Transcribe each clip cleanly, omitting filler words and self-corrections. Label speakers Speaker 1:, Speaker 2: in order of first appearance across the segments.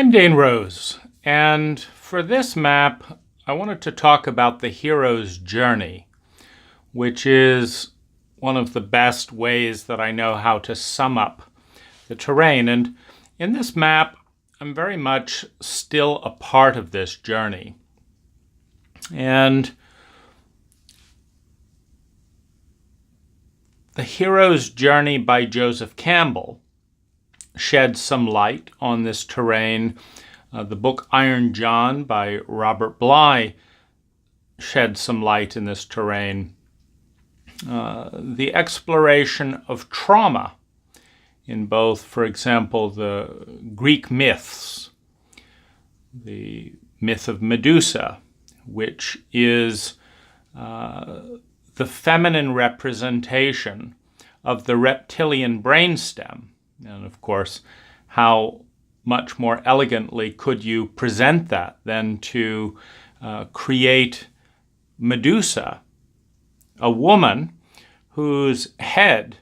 Speaker 1: I'm Dane Rose, and for this map, I wanted to talk about the hero's journey, which is one of the best ways that I know how to sum up the terrain. And in this map, I'm very much still a part of this journey. And The Hero's Journey by Joseph Campbell sheds some light on this terrain. The book Iron John by Robert Bly sheds some light in this terrain. The exploration of trauma in both, for example, the Greek myths, the myth of Medusa, which is the feminine representation of the reptilian brainstem. And of course, how much more elegantly could you present that than to create Medusa, a woman whose head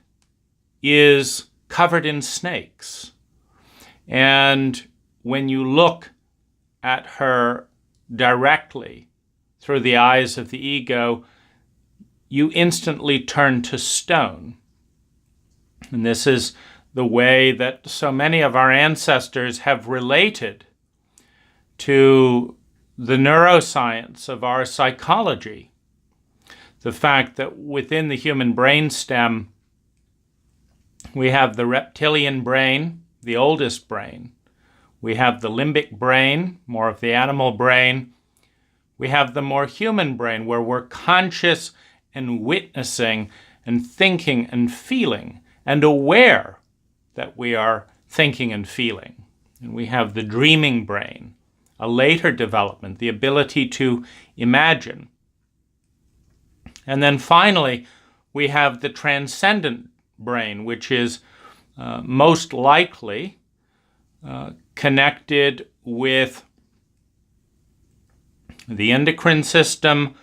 Speaker 1: is covered in snakes. And when you look at her directly through the eyes of the ego, you instantly turn to stone. And this is the way that so many of our ancestors have related to the neuroscience of our psychology. The fact that within the human brainstem, we have the reptilian brain, the oldest brain. We have the limbic brain, more of the animal brain. We have the more human brain, where we're conscious and witnessing and thinking and feeling and aware that we are thinking and feeling. And we have the dreaming brain, a later development, the ability to imagine. And then finally, we have the transcendent brain, which is most likely connected with the endocrine system,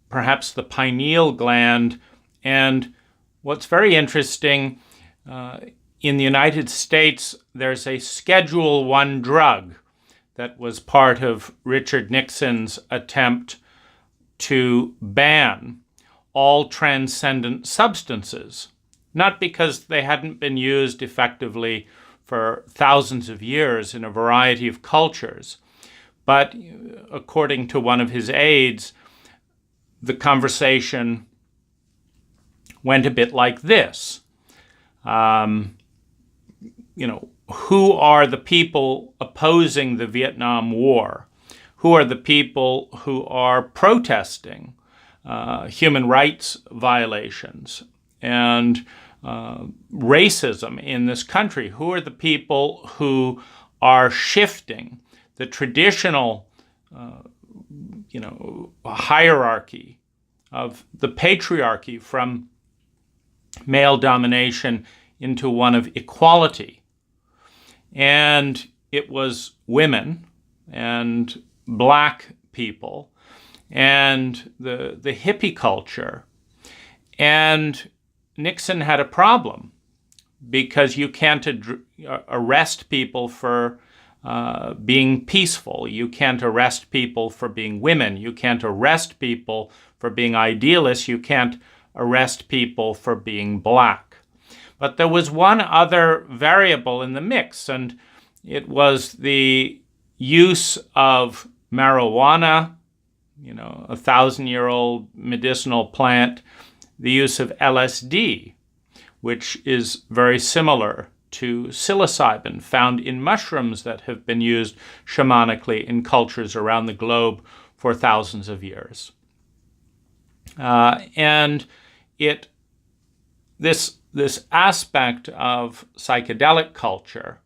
Speaker 1: perhaps the pineal gland. And what's very interesting, in the United States, there's a Schedule I drug that was part of Richard Nixon's attempt to ban all transcendent substances, not because they hadn't been used effectively for thousands of years in a variety of cultures, but according to one of his aides, the conversation went a bit like this. Who are the people opposing the Vietnam War? Who are the people who are protesting human rights violations and racism in this country? Who are the people who are shifting the traditional hierarchy of the patriarchy from male domination into one of equality? And it was women and Black people and the hippie culture. And Nixon had a problem because you can't arrest people for being peaceful. You can't arrest people for being women. You can't arrest people for being idealists. You can't arrest people for being Black. But there was one other variable in the mix, and it was the use of marijuana, a 1,000-year-old medicinal plant, the use of LSD, which is very similar to psilocybin, found in mushrooms that have been used shamanically in cultures around the globe for thousands of years. And this aspect of psychedelic culture,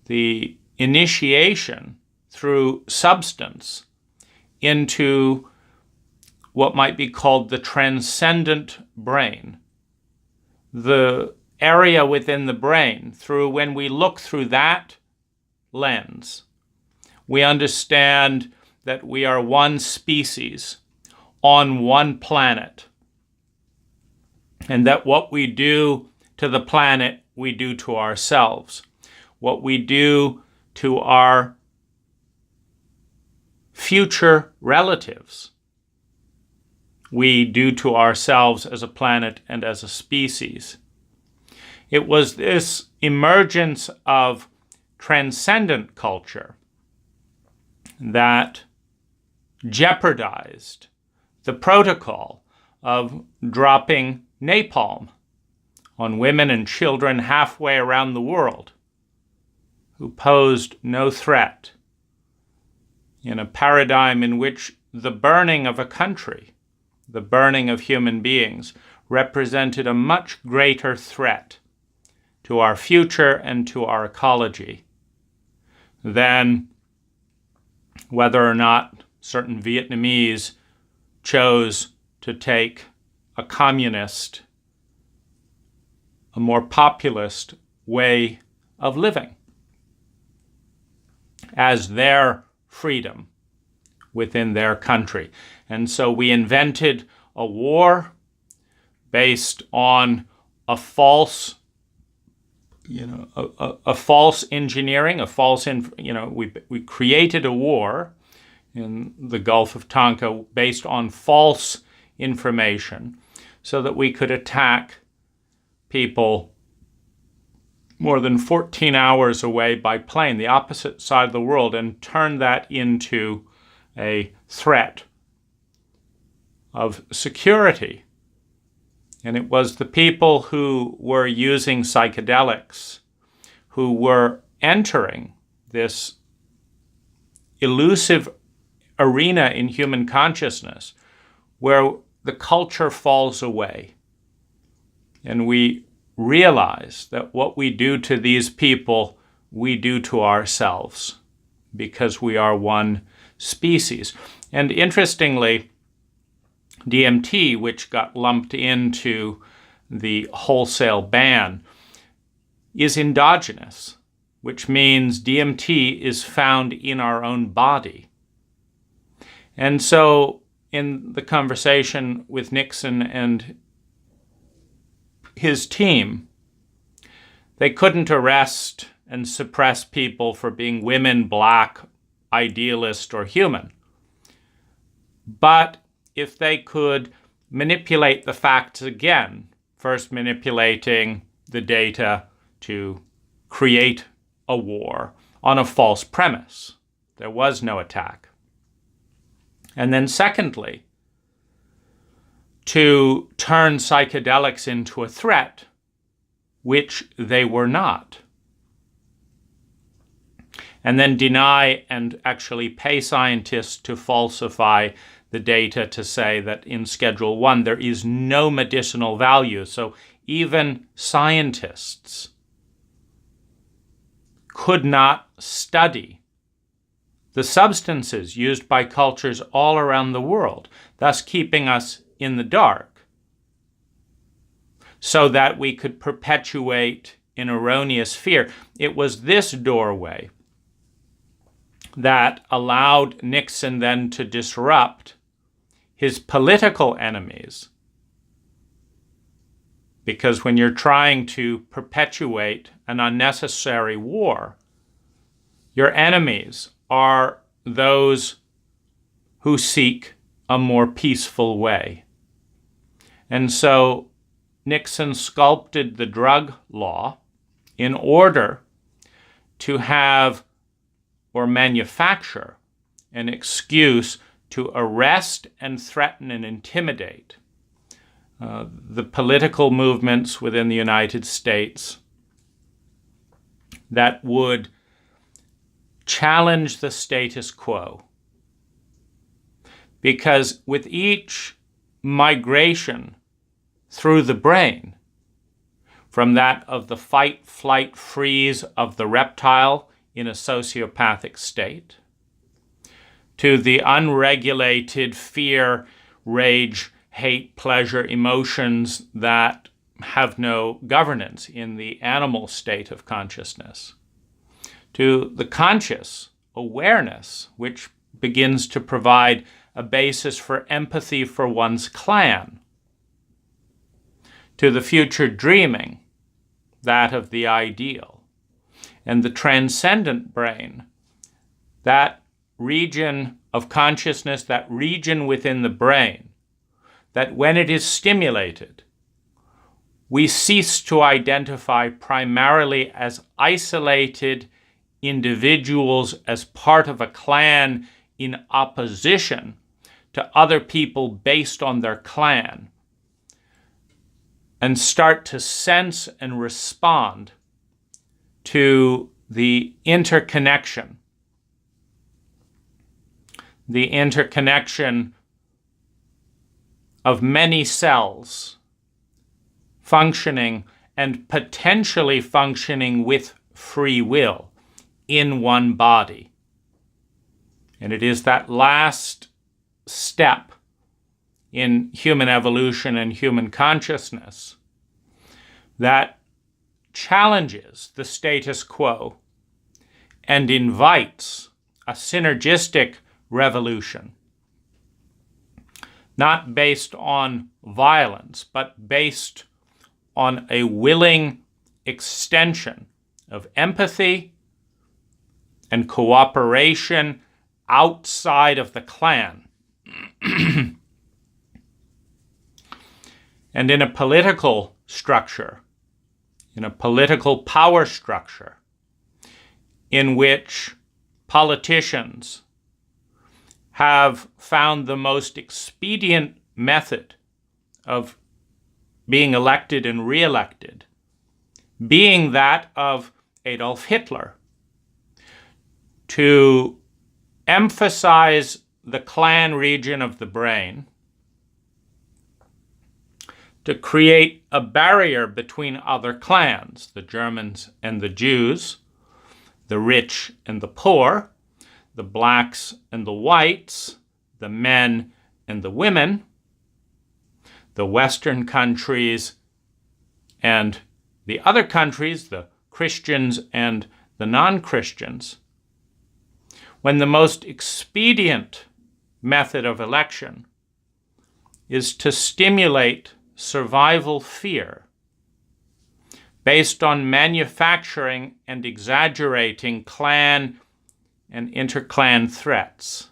Speaker 1: the initiation through substance into what might be called the transcendent brain, the area within the brain through when we look through that lens, we understand that we are one species on one planet, and that what we do to the planet, we do to ourselves. What we do to our future relatives we do to ourselves as a planet and as a species. It was this emergence of transcendent culture that jeopardized the protocol of dropping napalm on women and children halfway around the world who posed no threat in a paradigm in which the burning of a country, the burning of human beings, represented a much greater threat to our future and to our ecology than whether or not certain Vietnamese chose to take a communist, a more populist way of living as their freedom within their country. And so we invented a war based on a false, a false engineering, we created a war in the Gulf of Tonkin based on false information so that we could attack people more than 14 hours away by plane, the opposite side of the world, and turn that into a threat of security. And it was the people who were using psychedelics who were entering this elusive arena in human consciousness where the culture falls away. And we realize that what we do to these people, we do to ourselves because we are one species. And interestingly, DMT, which got lumped into the wholesale ban, is endogenous, which means DMT is found in our own body. And so in the conversation with Nixon and his team, they couldn't arrest and suppress people for being women, black, idealist, or human. But if they could manipulate the facts again, first manipulating the data to create a war on a false premise, there was no attack. And then secondly, to turn psychedelics into a threat, which they were not. And then deny and actually pay scientists to falsify the data to say that in Schedule 1 there is no medicinal value. So even scientists could not study the substances used by cultures all around the world, thus keeping us in the dark, so that we could perpetuate an erroneous fear. It was this doorway that allowed Nixon then to disrupt his political enemies. Because when you're trying to perpetuate an unnecessary war, your enemies are those who seek a more peaceful way. And so Nixon sculpted the drug law in order to have or manufacture an excuse to arrest and threaten and intimidate the political movements within the United States that would challenge the status quo. Because with each migration through the brain, from that of the fight, flight, freeze of the reptile in a sociopathic state, to the unregulated fear, rage, hate, pleasure emotions that have no governance in the animal state of consciousness, to the conscious awareness, which begins to provide a basis for empathy for one's clan, to the future dreaming, that of the ideal. and the transcendent brain, that region of consciousness, that region within the brain, that when it is stimulated, we cease to identify primarily as isolated individuals, as part of a clan in opposition to other people based on their clan, and start to sense and respond to the interconnection of many cells functioning and potentially functioning with free will in one body. And it is that last step in human evolution and human consciousness that challenges the status quo and invites a synergistic revolution, not based on violence, but based on a willing extension of empathy and cooperation outside of the clan. And in a political structure, in a political power structure, in which politicians have found the most expedient method of being elected and re-elected, being that of Adolf Hitler, to emphasize the clan region of the brain, to create a barrier between other clans, the Germans and the Jews, the rich and the poor, the blacks and the whites, the men and the women, the Western countries and the other countries, the Christians and the non-Christians, when the most expedient method of election is to stimulate survival fear based on manufacturing and exaggerating clan and interclan threats.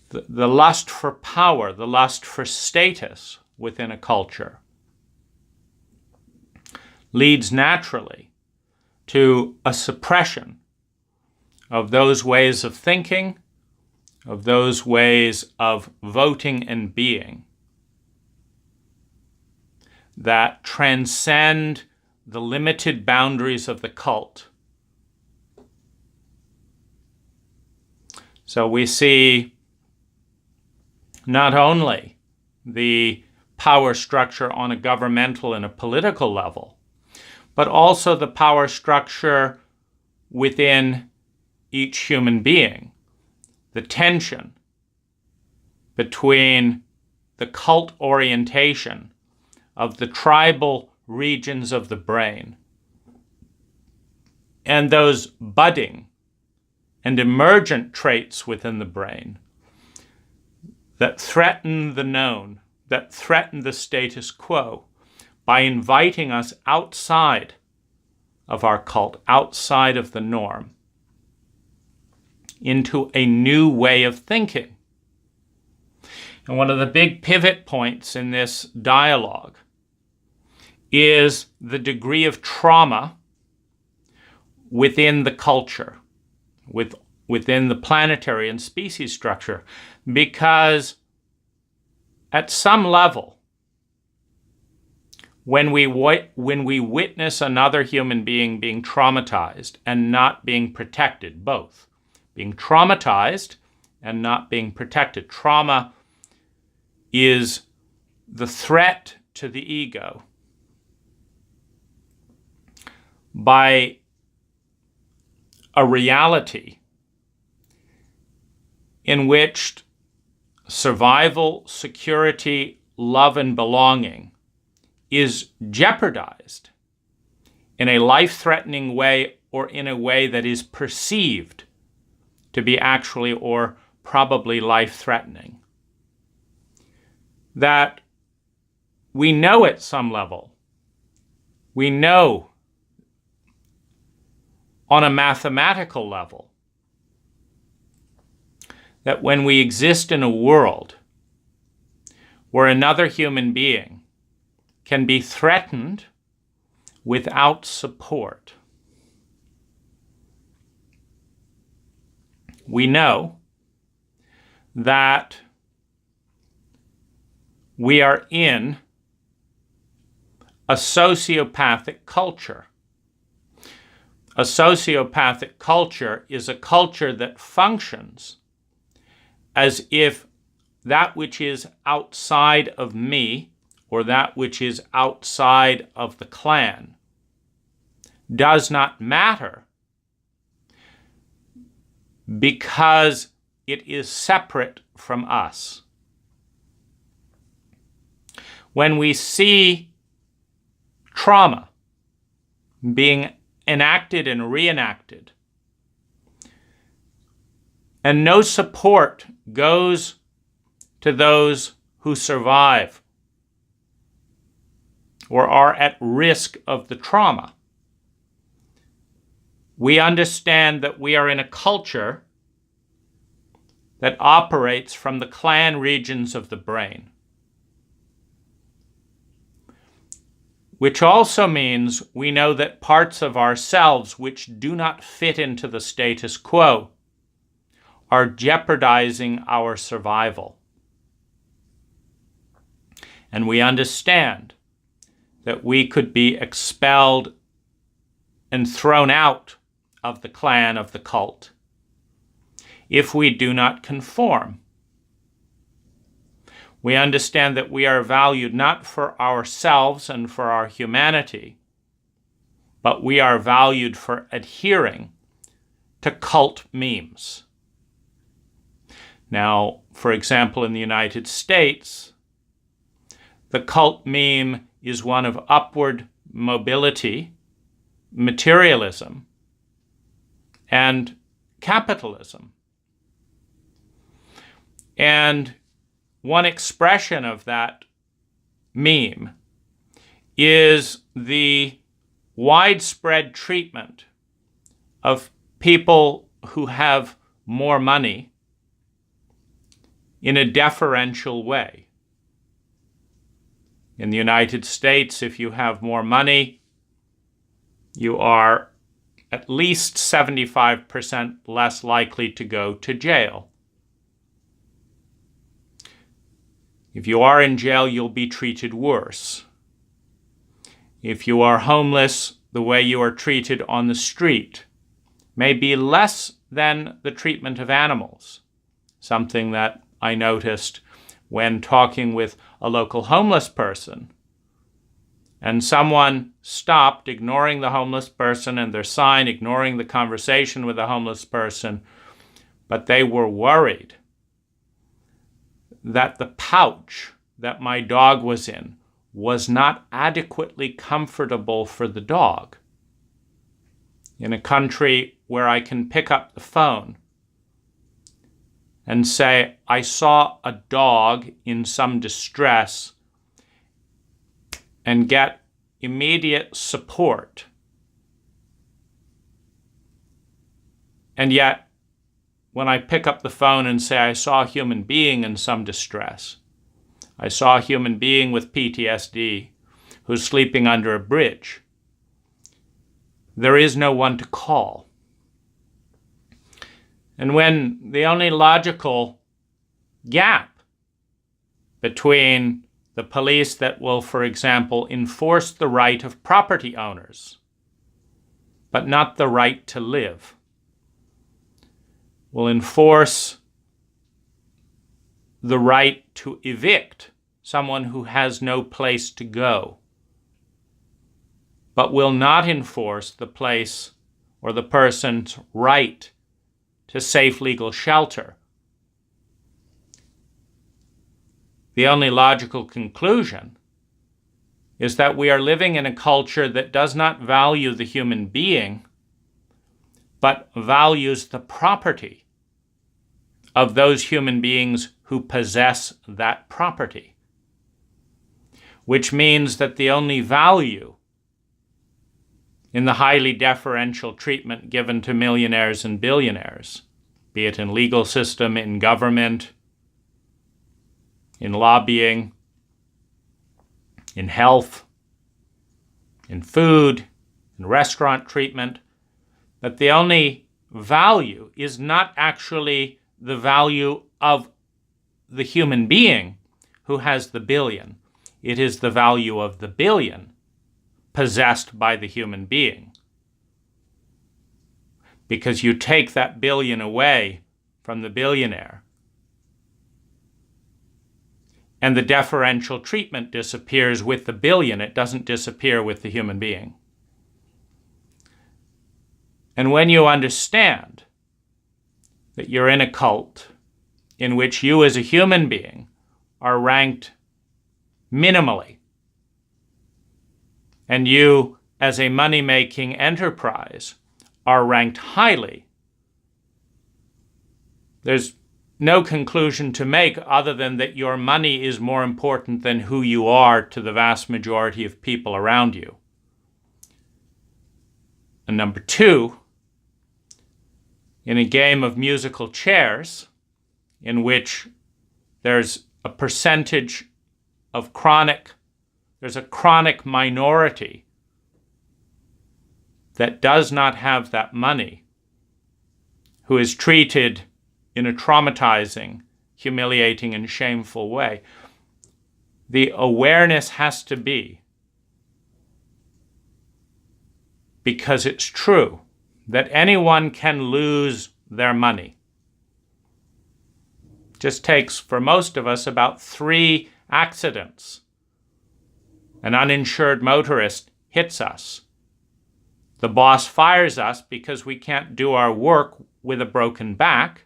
Speaker 1: The lust for power, the lust for status within a culture leads naturally to a suppression of those ways of thinking, of those ways of voting and being that transcend the limited boundaries of the cult. So we see not only the power structure on a governmental and a political level, but also the power structure within each human being, the tension between the cult orientation of the tribal regions of the brain and those budding and emergent traits within the brain that threaten the known, that threaten the status quo, by inviting us outside of our cult, outside of the norm, into a new way of thinking. And one of the big pivot points in this dialogue is the degree of trauma within the culture, within the planetary and species structure, because at some level, when we witness another human being being traumatized and not being protected, both being traumatized and not being protected. Trauma is the threat to the ego by a reality in which survival, security, love, and belonging is jeopardized in a life-threatening way, or in a way that is perceived to be actually or probably life-threatening. That we know at some level, we know on a mathematical level that when we exist in a world where another human being can be threatened without support, we know that we are in a sociopathic culture. A sociopathic culture is a culture that functions as if that which is outside of me, or that which is outside of the clan, does not matter because it is separate from us. When we see trauma being enacted and reenacted, and no support goes to those who survive or are at risk of the trauma, we understand that we are in a culture that operates from the clan regions of the brain. Which also means we know that parts of ourselves which do not fit into the status quo are jeopardizing our survival. And we understand that we could be expelled and thrown out of the clan, of the cult, if we do not conform. We understand that we are valued not for ourselves and for our humanity, but we are valued for adhering to cult memes. Now, for example, in the United States, the cult meme is one of upward mobility, materialism, and capitalism. And one expression of that meme is the widespread treatment of people who have more money in a deferential way. In the United States, if you have more money, you are at least 75% less likely to go to jail. If you are in jail, you'll be treated worse. If you are homeless, the way you are treated on the street may be less than the treatment of animals, something that I noticed when talking with a local homeless person. And someone stopped, ignoring the homeless person and their sign, ignoring the conversation with the homeless person, but they were worried that the pouch that my dog was in was not adequately comfortable for the dog. In a country where I can pick up the phone and say, I saw a dog in some distress, and get immediate support. And yet, when I pick up the phone and say, I saw a human being in some distress, I saw a human being with PTSD who's sleeping under a bridge, there is no one to call. And when the only logical gap between the police that will, for example, enforce the right of property owners, but not the right to live, will enforce the right to evict someone who has no place to go, but will not enforce the place or the person's right to safe legal shelter. The only logical conclusion is that we are living in a culture that does not value the human being, but values the property of those human beings who possess that property. which means that the only value in the highly deferential treatment given to millionaires and billionaires, be it in legal system, in government, in lobbying, in health, in food, in restaurant treatment, that the only value is not actually the value of the human being who has the billion. It is the value of the billion possessed by the human being. Because you take that billion away from the billionaire, and the deferential treatment disappears with the billion. It doesn't disappear with the human being. And when you understand that you're in a cult in which you as a human being are ranked minimally, and you as a money-making enterprise are ranked highly, there's no conclusion to make other than that your money is more important than who you are to the vast majority of people around you. And number two, in a game of musical chairs in which there's a percentage of there's a chronic minority that does not have that money, who is treated in a traumatizing, humiliating, and shameful way. The awareness has to be, because it's true, that anyone can lose their money. It just takes, for most of us, about 3 accidents. An uninsured motorist hits us. The boss fires us because we can't do our work with a broken back.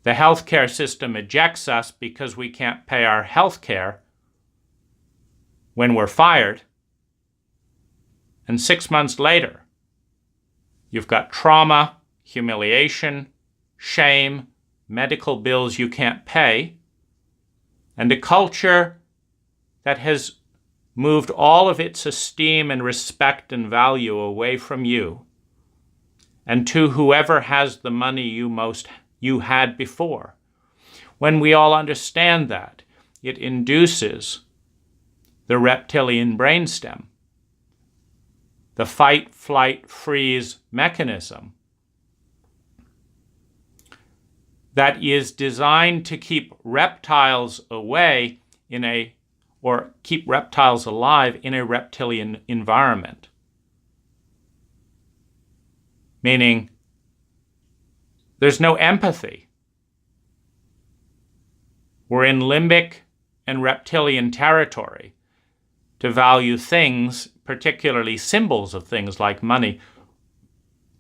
Speaker 1: The healthcare system ejects us because we can't pay our health care when we're fired. And 6 months later, you've got trauma, humiliation, shame, medical bills you can't pay, and a culture that has moved all of its esteem and respect and value away from you and to whoever has the money you had before. When we all understand that, it induces the reptilian brainstem, the fight, flight, freeze mechanism that is designed to keep reptiles away or keep reptiles alive in a reptilian environment. Meaning, there's no empathy. We're in limbic and reptilian territory to value things, particularly symbols of things like money,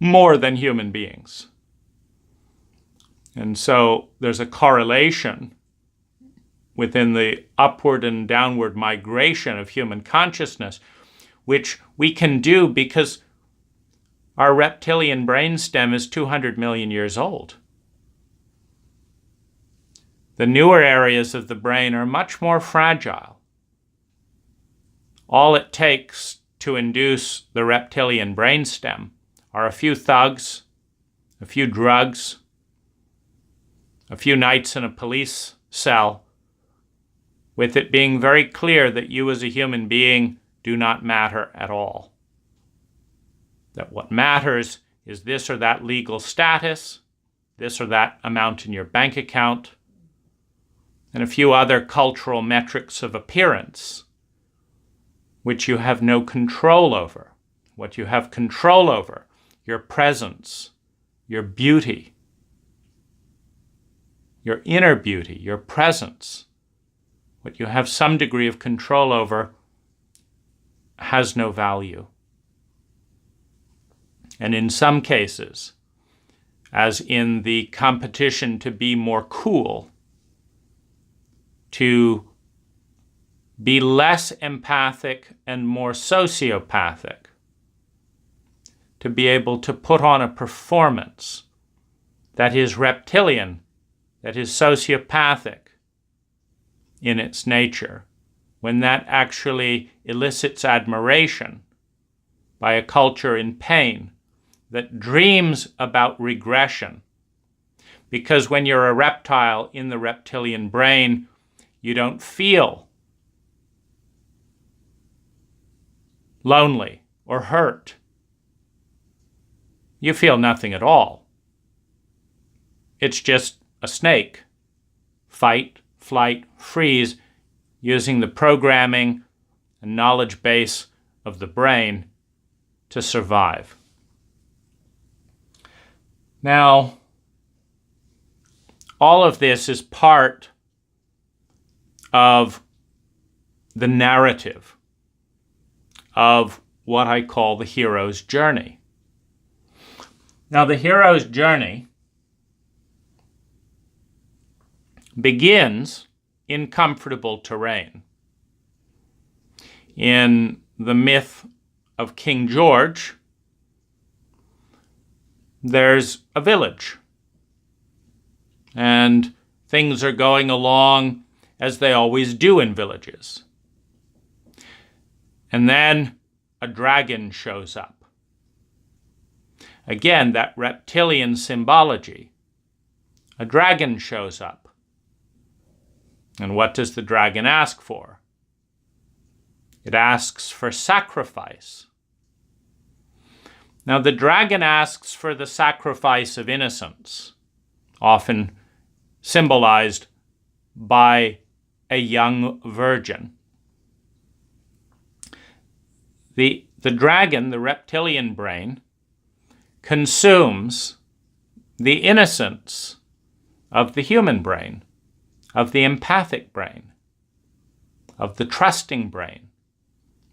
Speaker 1: more than human beings. And so there's a correlation within the upward and downward migration of human consciousness, which we can do because our reptilian brainstem is 200 million years old. The newer areas of the brain are much more fragile. All it takes to induce the reptilian brainstem are a few thugs, a few drugs, a few nights in a police cell, with it being very clear that you as a human being do not matter at all. That what matters is this or that legal status, this or that amount in your bank account, and a few other cultural metrics of appearance, which you have no control over. What you have control over, your presence, your beauty, your inner beauty, your presence, what you have some degree of control over, has no value. And in some cases, as in the competition to be more cool, to be less empathic and more sociopathic, to be able to put on a performance that is reptilian, that is sociopathic in its nature, when that actually elicits admiration by a culture in pain that dreams about regression. Because when you're a reptile in the reptilian brain, you don't feel lonely or hurt. You feel nothing at all. It's just a snake. Fight, flight, freeze, using the programming and knowledge base of the brain to survive. Now, all of this is part of the narrative of what I call the hero's journey. Now, the hero's journey begins in comfortable terrain. In the myth of King George, there's a village, and things are going along as they always do in villages. And then a dragon shows up. Again, that reptilian symbology. A dragon shows up. And what does the dragon ask for? It asks for sacrifice. Now, the dragon asks for the sacrifice of innocence, often symbolized by a young virgin. The dragon, the reptilian brain, consumes the innocence of the human brain, of the empathic brain, of the trusting brain.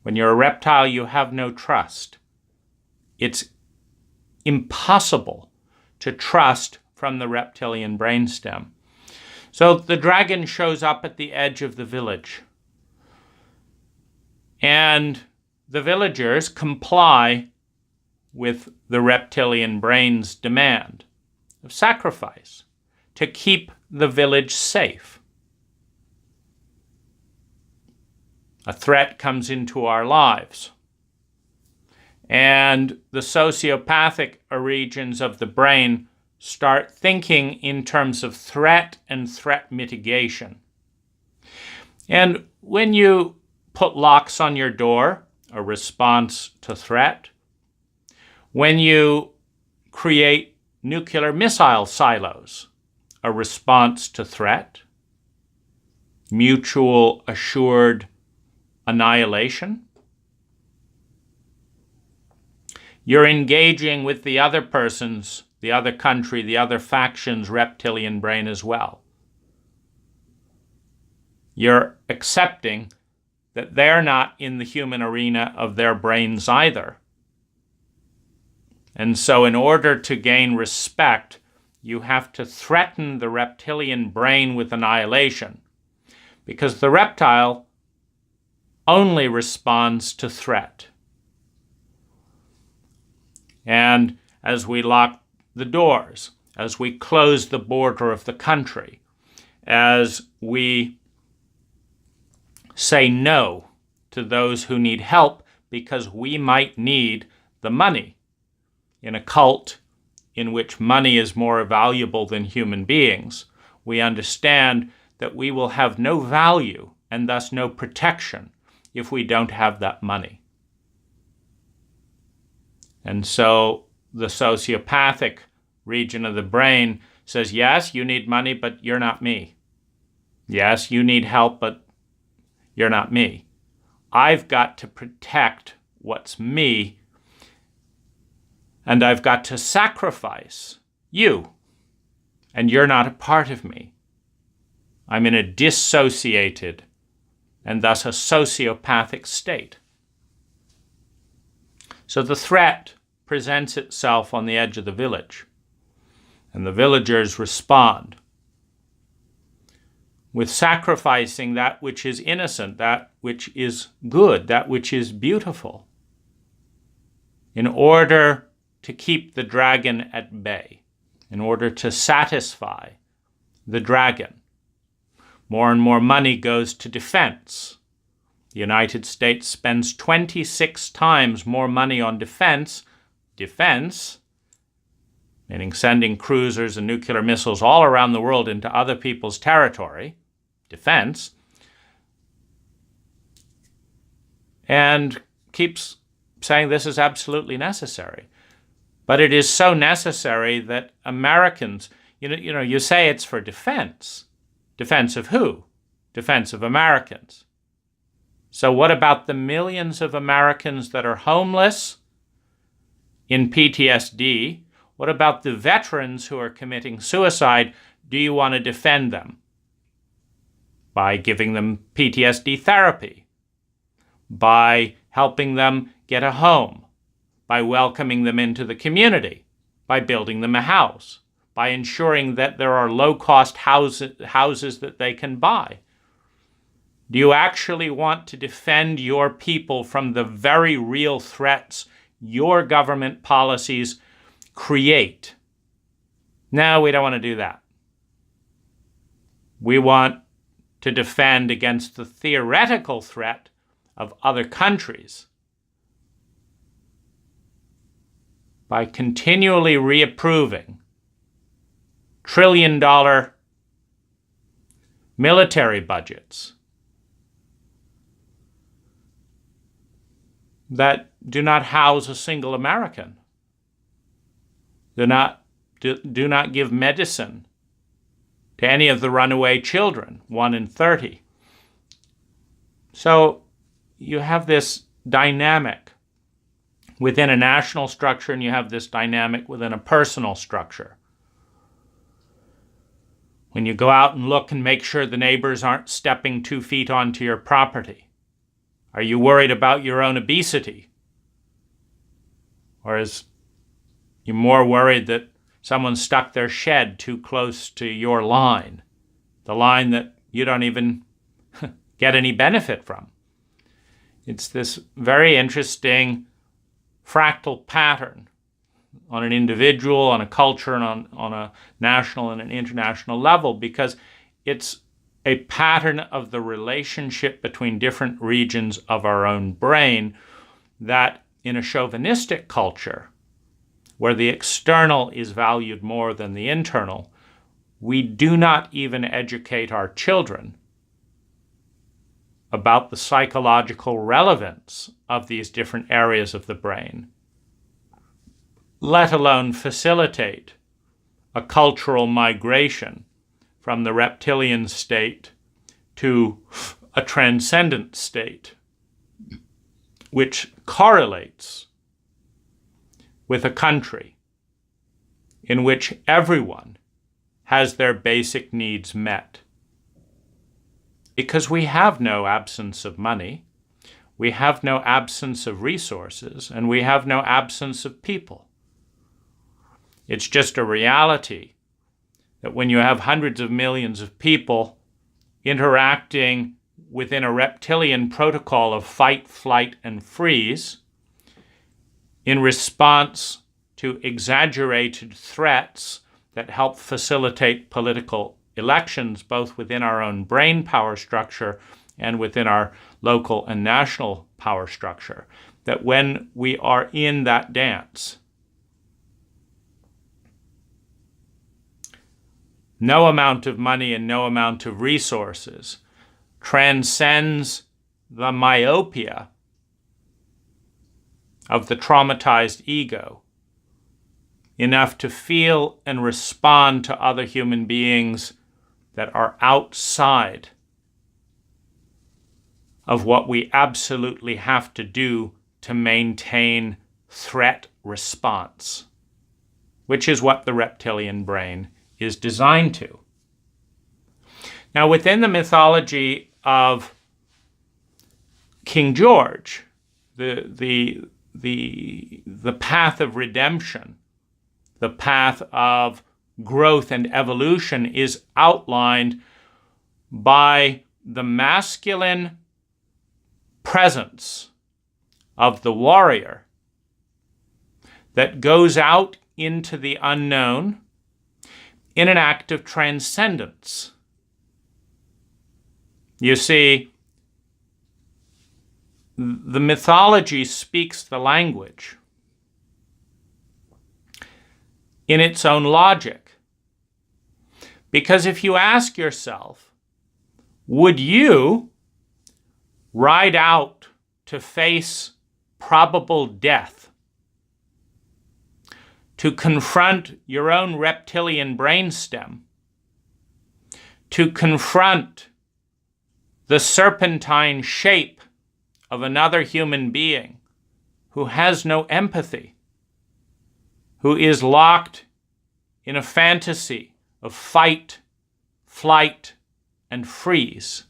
Speaker 1: When you're a reptile, you have no trust. It's impossible to trust from the reptilian brainstem. So the dragon shows up at the edge of the village. And the villagers comply with the reptilian brain's demand of sacrifice to keep the village safe. A threat comes into our lives, and the sociopathic regions of the brain start thinking in terms of threat and threat mitigation. And when you put locks on your door, a response to threat, when you create nuclear missile silos, a response to threat, mutual assured annihilation, you're engaging with the other person's, the other country, the other faction's reptilian brain as well. You're accepting that they're not in the human arena of their brains either. And so in order to gain respect, you have to threaten the reptilian brain with annihilation, because the reptile only responds to threat. And as we lock the doors, as we close the border of the country, as we say no to those who need help because we might need the money in a cult in which money is more valuable than human beings, we understand that we will have no value and thus no protection if we don't have that money. And so the sociopathic region of the brain says, yes, you need money, but you're not me. Yes, you need help, but you're not me. I've got to protect what's me, and I've got to sacrifice you, and you're not a part of me. I'm in a dissociated and thus a sociopathic state. So the threat presents itself on the edge of the village, and the villagers respond with sacrificing that which is innocent, that which is good, that which is beautiful, in order to keep the dragon at bay, in order to satisfy the dragon. More and more money goes to defense. The United States spends 26 times more money on defense, meaning sending cruisers and nuclear missiles all around the world into other people's territory, defense, and keeps saying this is absolutely necessary. But it is so necessary that Americans, you say it's for defense. Defense of who? Defense of Americans. So what about the millions of Americans that are homeless, in PTSD? What about the veterans who are committing suicide? Do you want to defend them? By giving them PTSD therapy, by helping them get a home, by welcoming them into the community, by building them a house, by ensuring that there are low-cost houses that they can buy. Do you actually want to defend your people from the very real threats your government policies create? No, we don't want to do that. We want to defend against the theoretical threat of other countries by continually reapproving trillion-dollar military budgets that do not house a single American, do not give medicine to any of the runaway children, 1 in 30. So you have this dynamic within a national structure, and you have this dynamic within a personal structure. When you go out and look and make sure the neighbors aren't stepping 2 feet onto your property, are you worried about your own obesity? Or is you more worried that someone stuck their shed too close to your line, the line that you don't even get any benefit from? It's this very interesting fractal pattern on an individual, on a culture, and on a national and an international level, because it's a pattern of the relationship between different regions of our own brain that in a chauvinistic culture, where the external is valued more than the internal, we do not even educate our children about the psychological relevance of these different areas of the brain, let alone facilitate a cultural migration from the reptilian state to a transcendent state, which correlates with a country in which everyone has their basic needs met. Because we have no absence of money, we have no absence of resources, and we have no absence of people. It's just a reality that when you have hundreds of millions of people interacting within a reptilian protocol of fight, flight, and freeze, in response to exaggerated threats that help facilitate political elections, both within our own brain power structure and within our local and national power structure, that when we are in that dance, no amount of money and no amount of resources transcends the myopia of the traumatized ego enough to feel and respond to other human beings that are outside of what we absolutely have to do to maintain threat response, which is what the reptilian brain is designed to. Now, within the mythology of King George, the path of redemption, the path of growth and evolution is outlined by the masculine presence of the warrior that goes out into the unknown in an act of transcendence. You see, the mythology speaks the language in its own logic. Because if you ask yourself, would you ride out to face probable death, to confront your own reptilian brainstem, to confront the serpentine shape of another human being who has no empathy, who is locked in a fantasy of fight, flight, and freeze?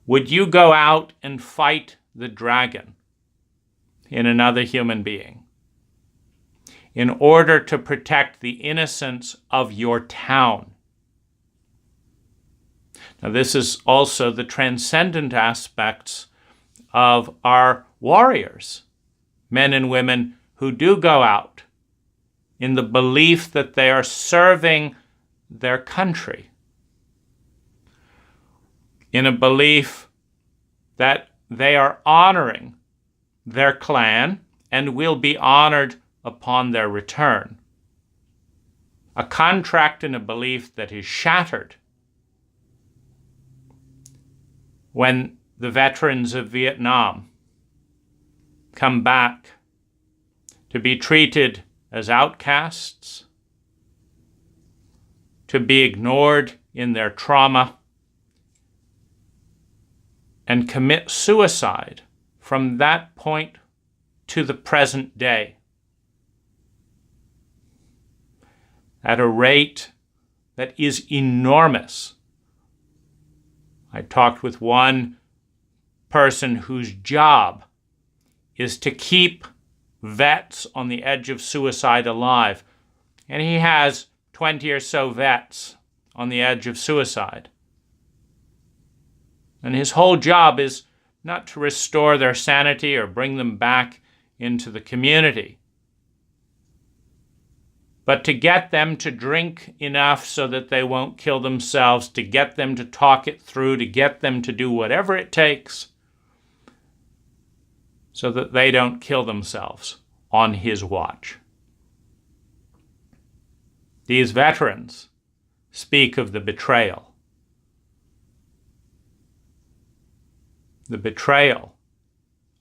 Speaker 1: Would you go out and fight the dragon in another human being in order to protect the innocence of your town? Now, this is also the transcendent aspects of our warriors, men and women who do go out in the belief that they are serving their country, in a belief that they are honoring their clan and will be honored upon their return. A contract and a belief that is shattered when the veterans of Vietnam come back to be treated as outcasts, to be ignored in their trauma, and commit suicide from that point to the present day at a rate that is enormous. I talked with one person whose job is to keep vets on the edge of suicide alive, and he has 20 or so vets on the edge of suicide. And his whole job is not to restore their sanity or bring them back into the community, but to get them to drink enough so that they won't kill themselves, to get them to talk it through, to get them to do whatever it takes so that they don't kill themselves on his watch. These veterans speak of the betrayal. The betrayal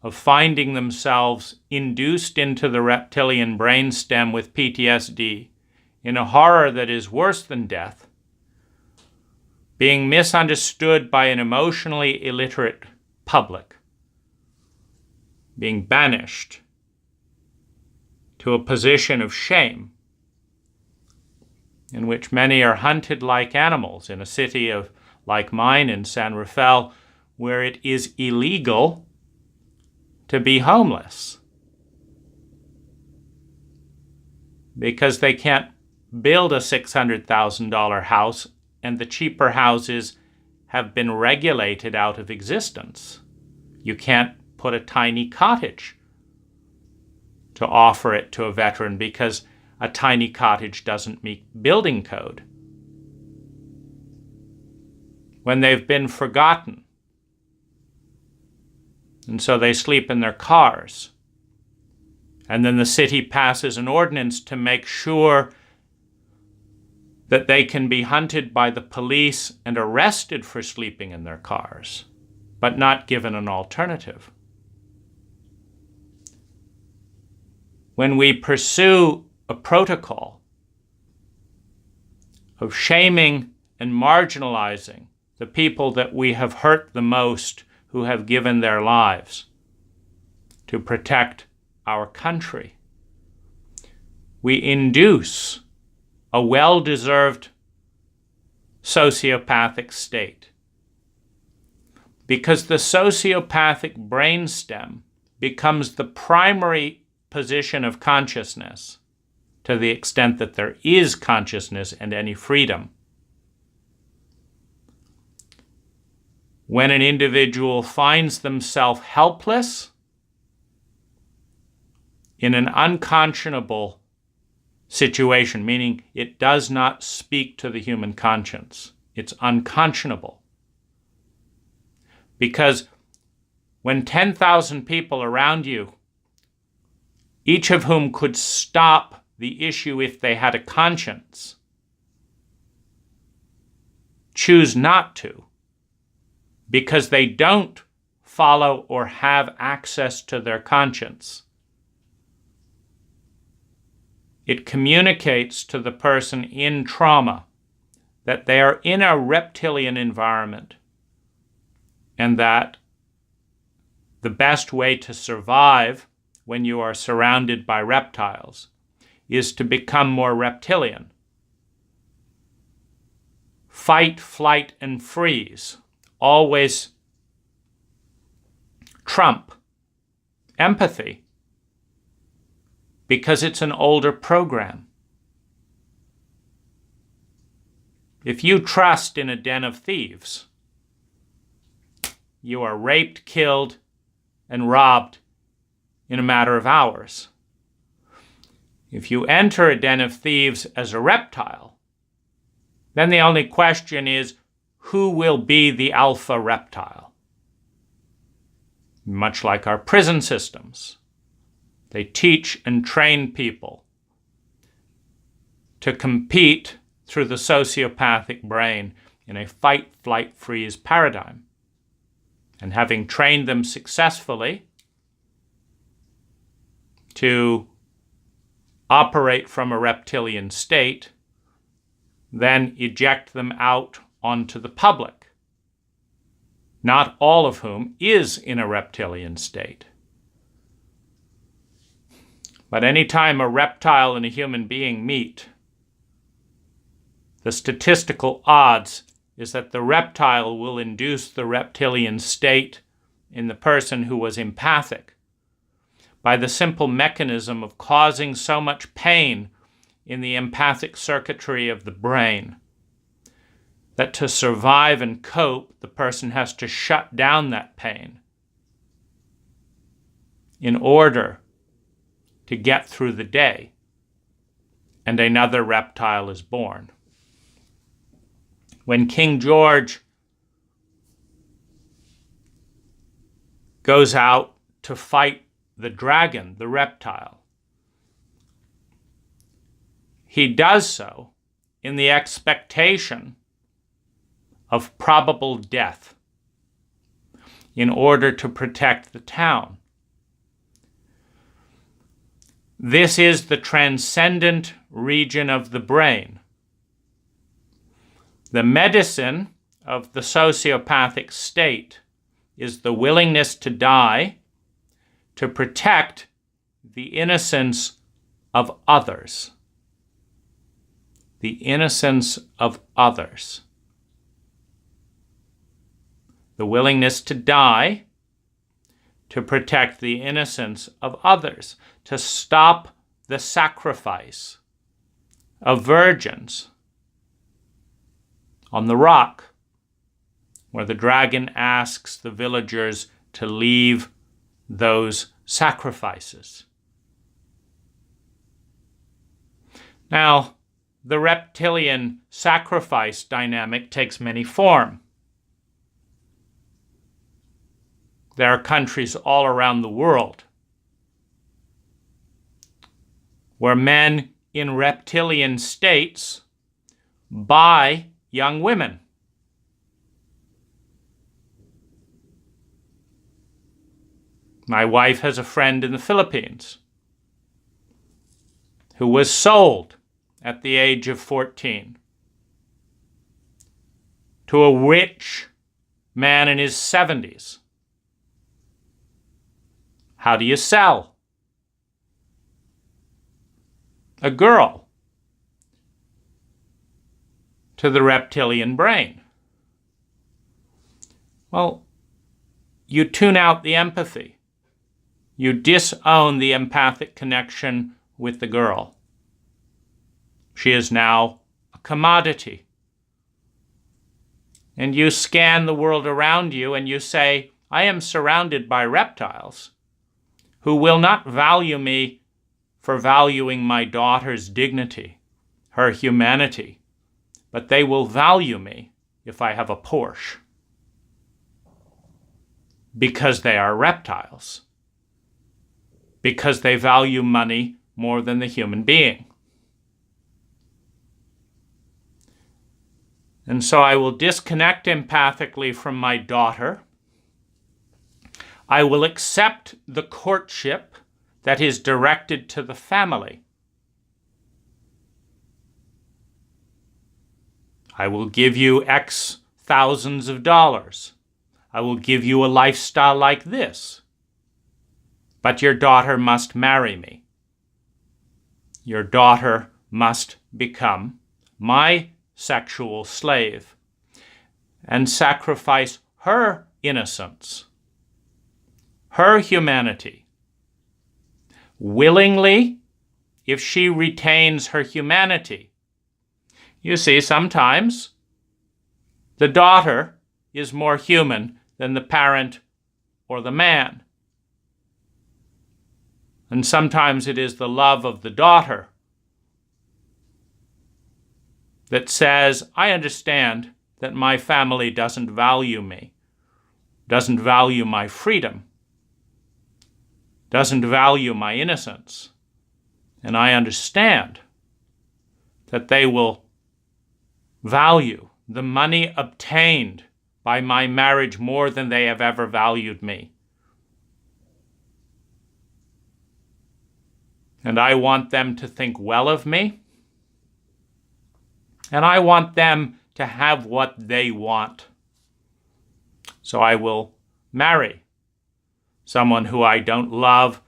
Speaker 1: of finding themselves induced into the reptilian brainstem with PTSD in a horror that is worse than death, being misunderstood by an emotionally illiterate public, being banished to a position of shame in which many are hunted like animals in a city like mine in San Rafael, where it is illegal to be homeless because they can't build a $600,000 house, and the cheaper houses have been regulated out of existence. You can't put a tiny cottage to offer it to a veteran because a tiny cottage doesn't meet building code. When they've been forgotten, and so they sleep in their cars. And then the city passes an ordinance to make sure that they can be hunted by the police and arrested for sleeping in their cars, but not given an alternative. When we pursue a protocol of shaming and marginalizing the people that we have hurt the most, who have given their lives to protect our country, we induce a well-deserved sociopathic state. Because the sociopathic brainstem becomes the primary position of consciousness, to the extent that there is consciousness and any freedom. When an individual finds themselves helpless in an unconscionable situation, meaning it does not speak to the human conscience, it's unconscionable. Because when 10,000 people around you, each of whom could stop the issue if they had a conscience, choose not to, because they don't follow or have access to their conscience, it communicates to the person in trauma that they are in a reptilian environment and that the best way to survive when you are surrounded by reptiles is to become more reptilian. Fight, flight, and freeze always trump empathy because it's an older program. If you trust in a den of thieves, you are raped, killed, and robbed in a matter of hours. If you enter a den of thieves as a reptile, then the only question is, who will be the alpha reptile? Much like our prison systems, they teach and train people to compete through the sociopathic brain in a fight, flight, freeze paradigm. And having trained them successfully to operate from a reptilian state, then eject them out onto the public, not all of whom is in a reptilian state. But any time a reptile and a human being meet, the statistical odds is that the reptile will induce the reptilian state in the person who was empathic by the simple mechanism of causing so much pain in the empathic circuitry of the brain that to survive and cope, the person has to shut down that pain in order to get through the day, and another reptile is born. When King George goes out to fight the dragon, the reptile, he does so in the expectation of probable death in order to protect the town. This is the transcendent region of the brain. The medicine of the sociopathic state is the willingness to die to protect the innocence of others. The innocence of others. The willingness to die to protect the innocence of others, to stop the sacrifice of virgins on the rock, where the dragon asks the villagers to leave those sacrifices. Now, the reptilian sacrifice dynamic takes many forms. There are countries all around the world where men in reptilian states buy young women. My wife has a friend in the Philippines who was sold at the age of 14 to a rich man in his 70s. How do you sell a girl to the reptilian brain? Well, you tune out the empathy. You disown the empathic connection with the girl. She is now a commodity. And you scan the world around you and you say, I am surrounded by reptiles who will not value me for valuing my daughter's dignity, her humanity, but they will value me if I have a Porsche. because they are reptiles, because they value money more than the human being. And so I will disconnect empathically from my daughter. I will accept the courtship that is directed to the family. I will give you X thousands of dollars. I will give you a lifestyle like this. But your daughter must marry me. Your daughter must become my sexual slave and sacrifice her innocence, her humanity, willingly, if she retains her humanity. You see, sometimes the daughter is more human than the parent or the man. And sometimes it is the love of the daughter that says, I understand that my family doesn't value me, doesn't value my freedom, doesn't value my innocence. And I understand that they will value the money obtained by my marriage more than they have ever valued me. And I want them to think well of me. And I want them to have what they want. So I will marry someone who I don't love,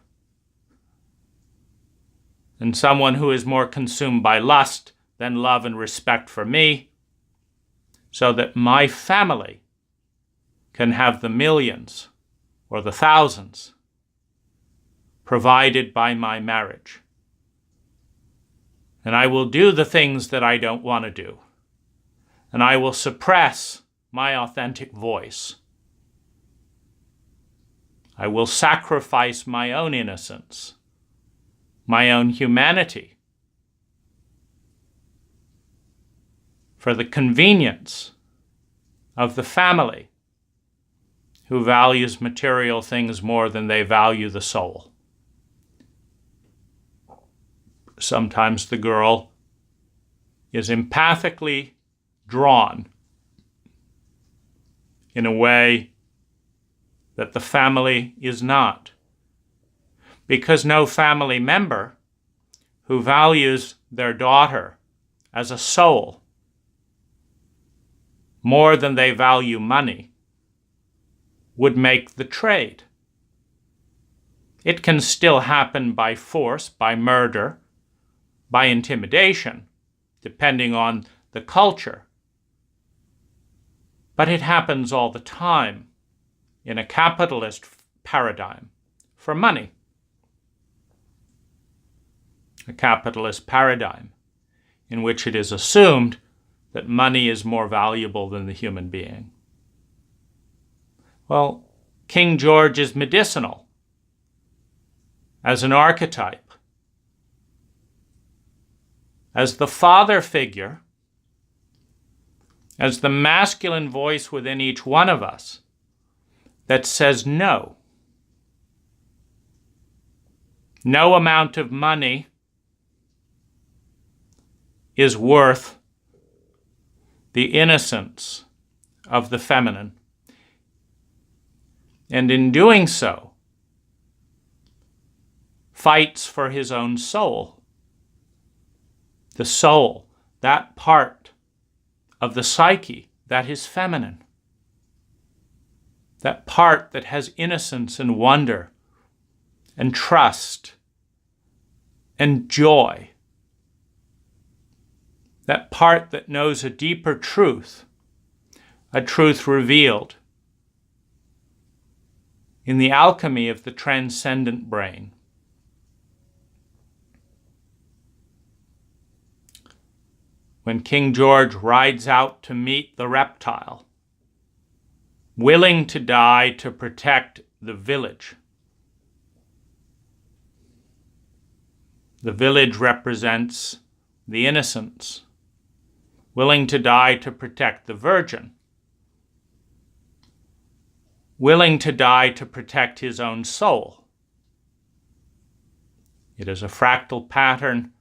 Speaker 1: and someone who is more consumed by lust than love and respect for me, so that my family can have the millions or the thousands provided by my marriage. And I will do the things that I don't want to do. And I will suppress my authentic voice. I will sacrifice my own innocence, my own humanity, for the convenience of the family who values material things more than they value the soul. Sometimes the girl is empathically drawn in a way that the family is not, because no family member who values their daughter as a soul more than they value money would make the trade. It can still happen by force, by murder, by intimidation, depending on the culture. But it happens all the time in a capitalist paradigm for money. A capitalist paradigm in which it is assumed that money is more valuable than the human being. Well, King George is medicinal as an archetype, as the father figure, as the masculine voice within each one of us that says no. No amount of money is worth the innocence of the feminine. And in doing so, fights for his own soul. The soul, that part of the psyche that is feminine. That part that has innocence and wonder and trust and joy. That part that knows a deeper truth, a truth revealed in the alchemy of the transcendent brain. When King George rides out to meet the reptile, willing to die to protect the village. The village represents the innocence, willing to die to protect the virgin. willing to die to protect his own soul. It is a fractal pattern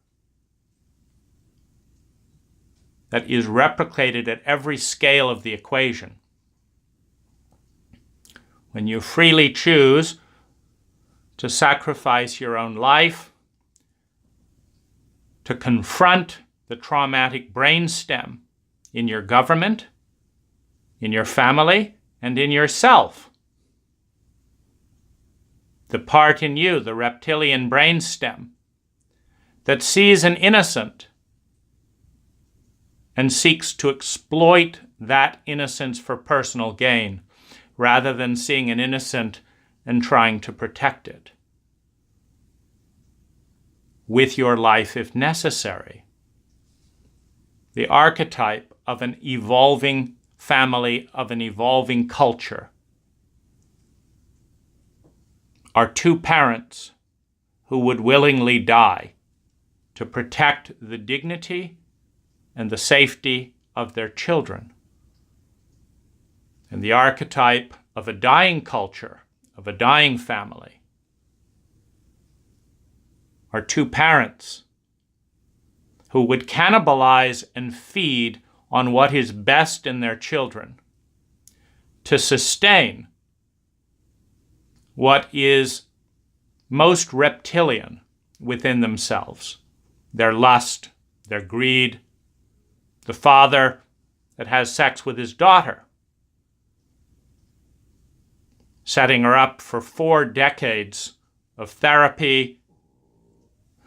Speaker 1: that is replicated at every scale of the equation. When you freely choose to sacrifice your own life, to confront the traumatic brainstem in your government, in your family, and in yourself. The part in you, the reptilian brainstem, that sees an innocent and seeks to exploit that innocence for personal gain, rather than seeing an innocent and trying to protect it with your life if necessary. The archetype of an evolving family, of an evolving culture, are two parents who would willingly die to protect the dignity and the safety of their children. And the archetype of a dying culture, of a dying family, are two parents who would cannibalize and feed on what is best in their children to sustain what is most reptilian within themselves, their lust, their greed, the father that has sex with his daughter, setting her up for 4 decades of therapy,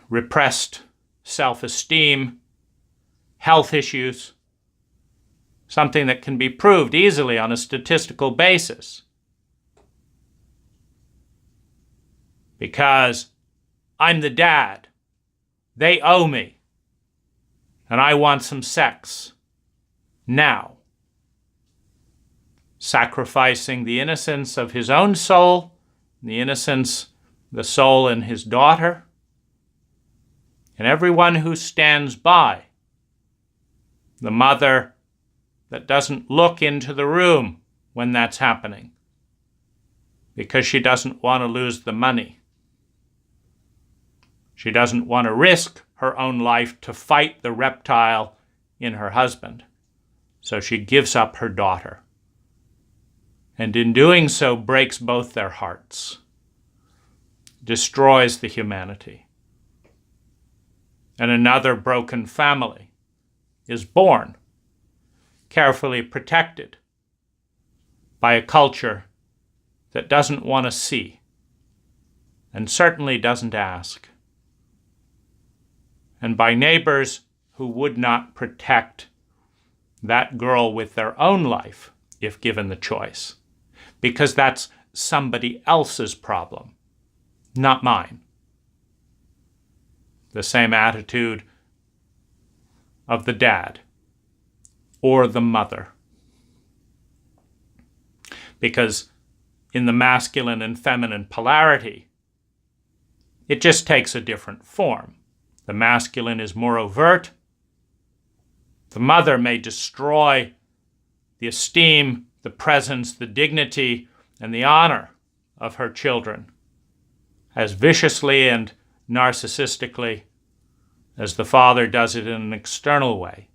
Speaker 1: repressed self-esteem, health issues, something that can be proved easily on a statistical basis. Because I'm the dad, they owe me, and I want some sex now. Sacrificing the innocence of his own soul, the soul in his daughter, and everyone who stands by. The mother that doesn't look into the room when that's happening because she doesn't want to lose the money. She doesn't want to risk her own life to fight the reptile in her husband. So she gives up her daughter. And in doing so, breaks both their hearts, destroys the humanity. And another broken family is born, carefully protected by a culture that doesn't want to see and certainly doesn't ask, and by neighbors who would not protect that girl with their own life if given the choice, because that's somebody else's problem, not mine. The same attitude of the dad or the mother. Because in the masculine and feminine polarity, it just takes a different form. The masculine is more overt. The mother may destroy the esteem, the presence, the dignity, and the honor of her children as viciously and narcissistically as the father does it in an external way.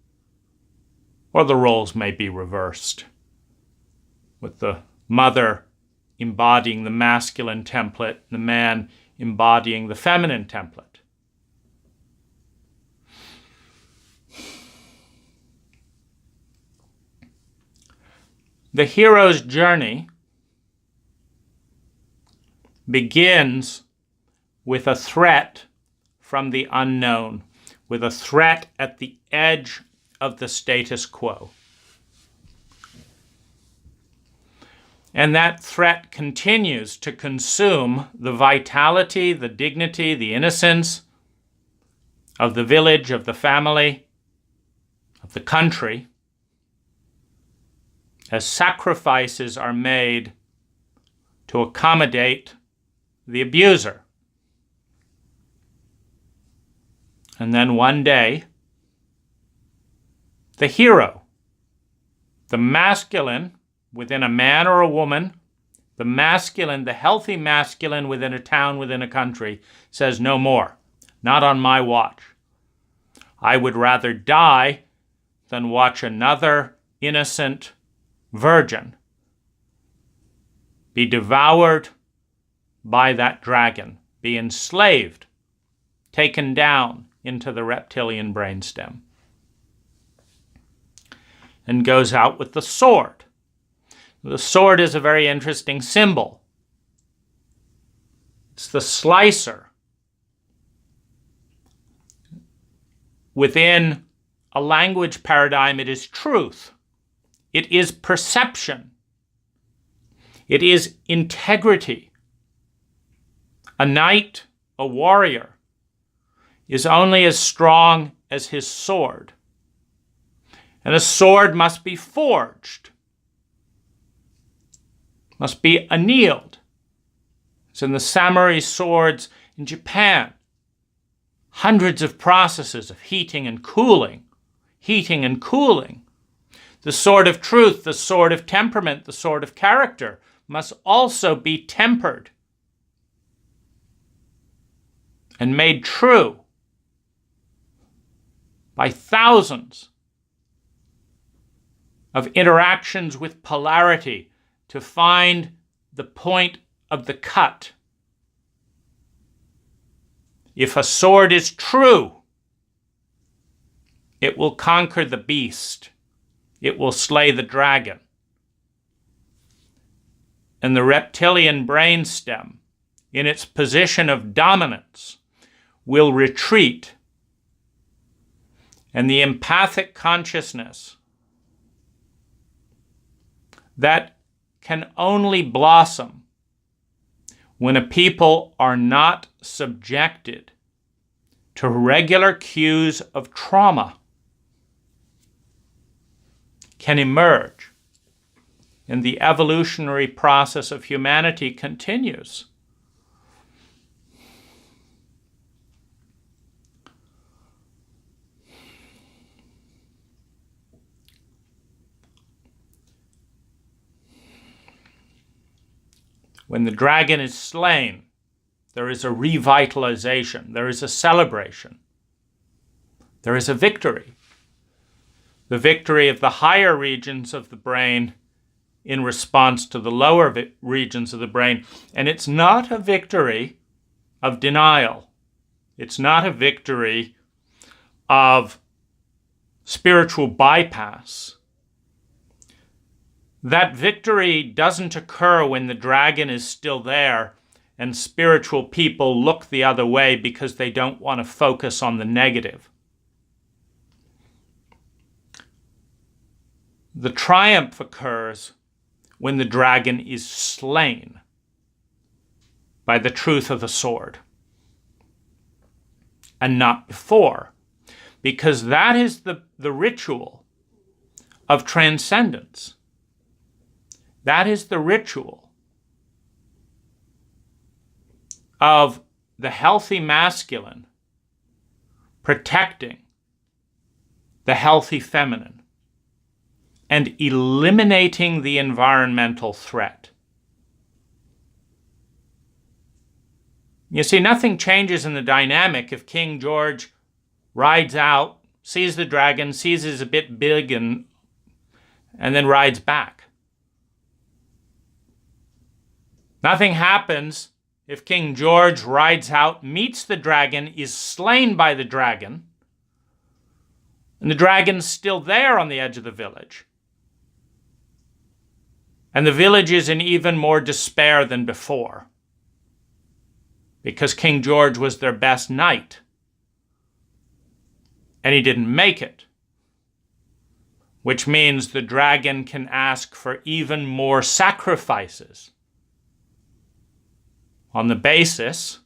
Speaker 1: Or the roles may be reversed, with the mother embodying the masculine template, the man embodying the feminine template. The hero's journey begins with a threat from the unknown, with a threat at the edge of the status quo. And that threat continues to consume the vitality, the dignity, the innocence of the village, of the family, of the country, as sacrifices are made to accommodate the abuser. And then one day, the hero, the masculine within a man or a woman, The masculine, the healthy masculine within a town, within a country, says no more. Not on my watch. I would rather die than watch another innocent virgin be devoured by that dragon, be enslaved, taken down into the reptilian brainstem, and goes out with the sword. The sword is a very interesting symbol. It's the slicer. Within a language paradigm, it is truth. It is perception. It is integrity. A knight, a warrior, is only as strong as his sword. And a sword must be forged, must be annealed. It's in the samurai swords in Japan. Hundreds of processes of heating and cooling, heating and cooling. The sword of truth, the sword of temperament, the sword of character must also be tempered and made true by thousands of interactions with polarity to find the point of the cut. If a sword is true, it will conquer the beast. It will slay the dragon. And the reptilian brainstem, in its position of dominance, will retreat. And the empathic consciousness that can only blossom when a people are not subjected to regular cues of trauma can emerge, and the evolutionary process of humanity continues. When the dragon is slain, there is a revitalization, there is a celebration, there is a victory. The victory of the higher regions of the brain in response to the lower regions of the brain. And it's not a victory of denial. It's not a victory of spiritual bypass. That victory doesn't occur when the dragon is still there and spiritual people look the other way because they don't want to focus on the negative. The triumph occurs when the dragon is slain by the truth of the sword, and not before, because that is the ritual of transcendence. That is the ritual of the healthy masculine protecting the healthy feminine and eliminating the environmental threat. You see, nothing changes in the dynamic if King George rides out, sees the dragon, sees it's a bit big, and then rides back. Nothing happens if King George rides out, meets the dragon, is slain by the dragon, and the dragon's still there on the edge of the village. And the village is in even more despair than before, because King George was their best knight, and he didn't make it, which means the dragon can ask for even more sacrifices on the basis,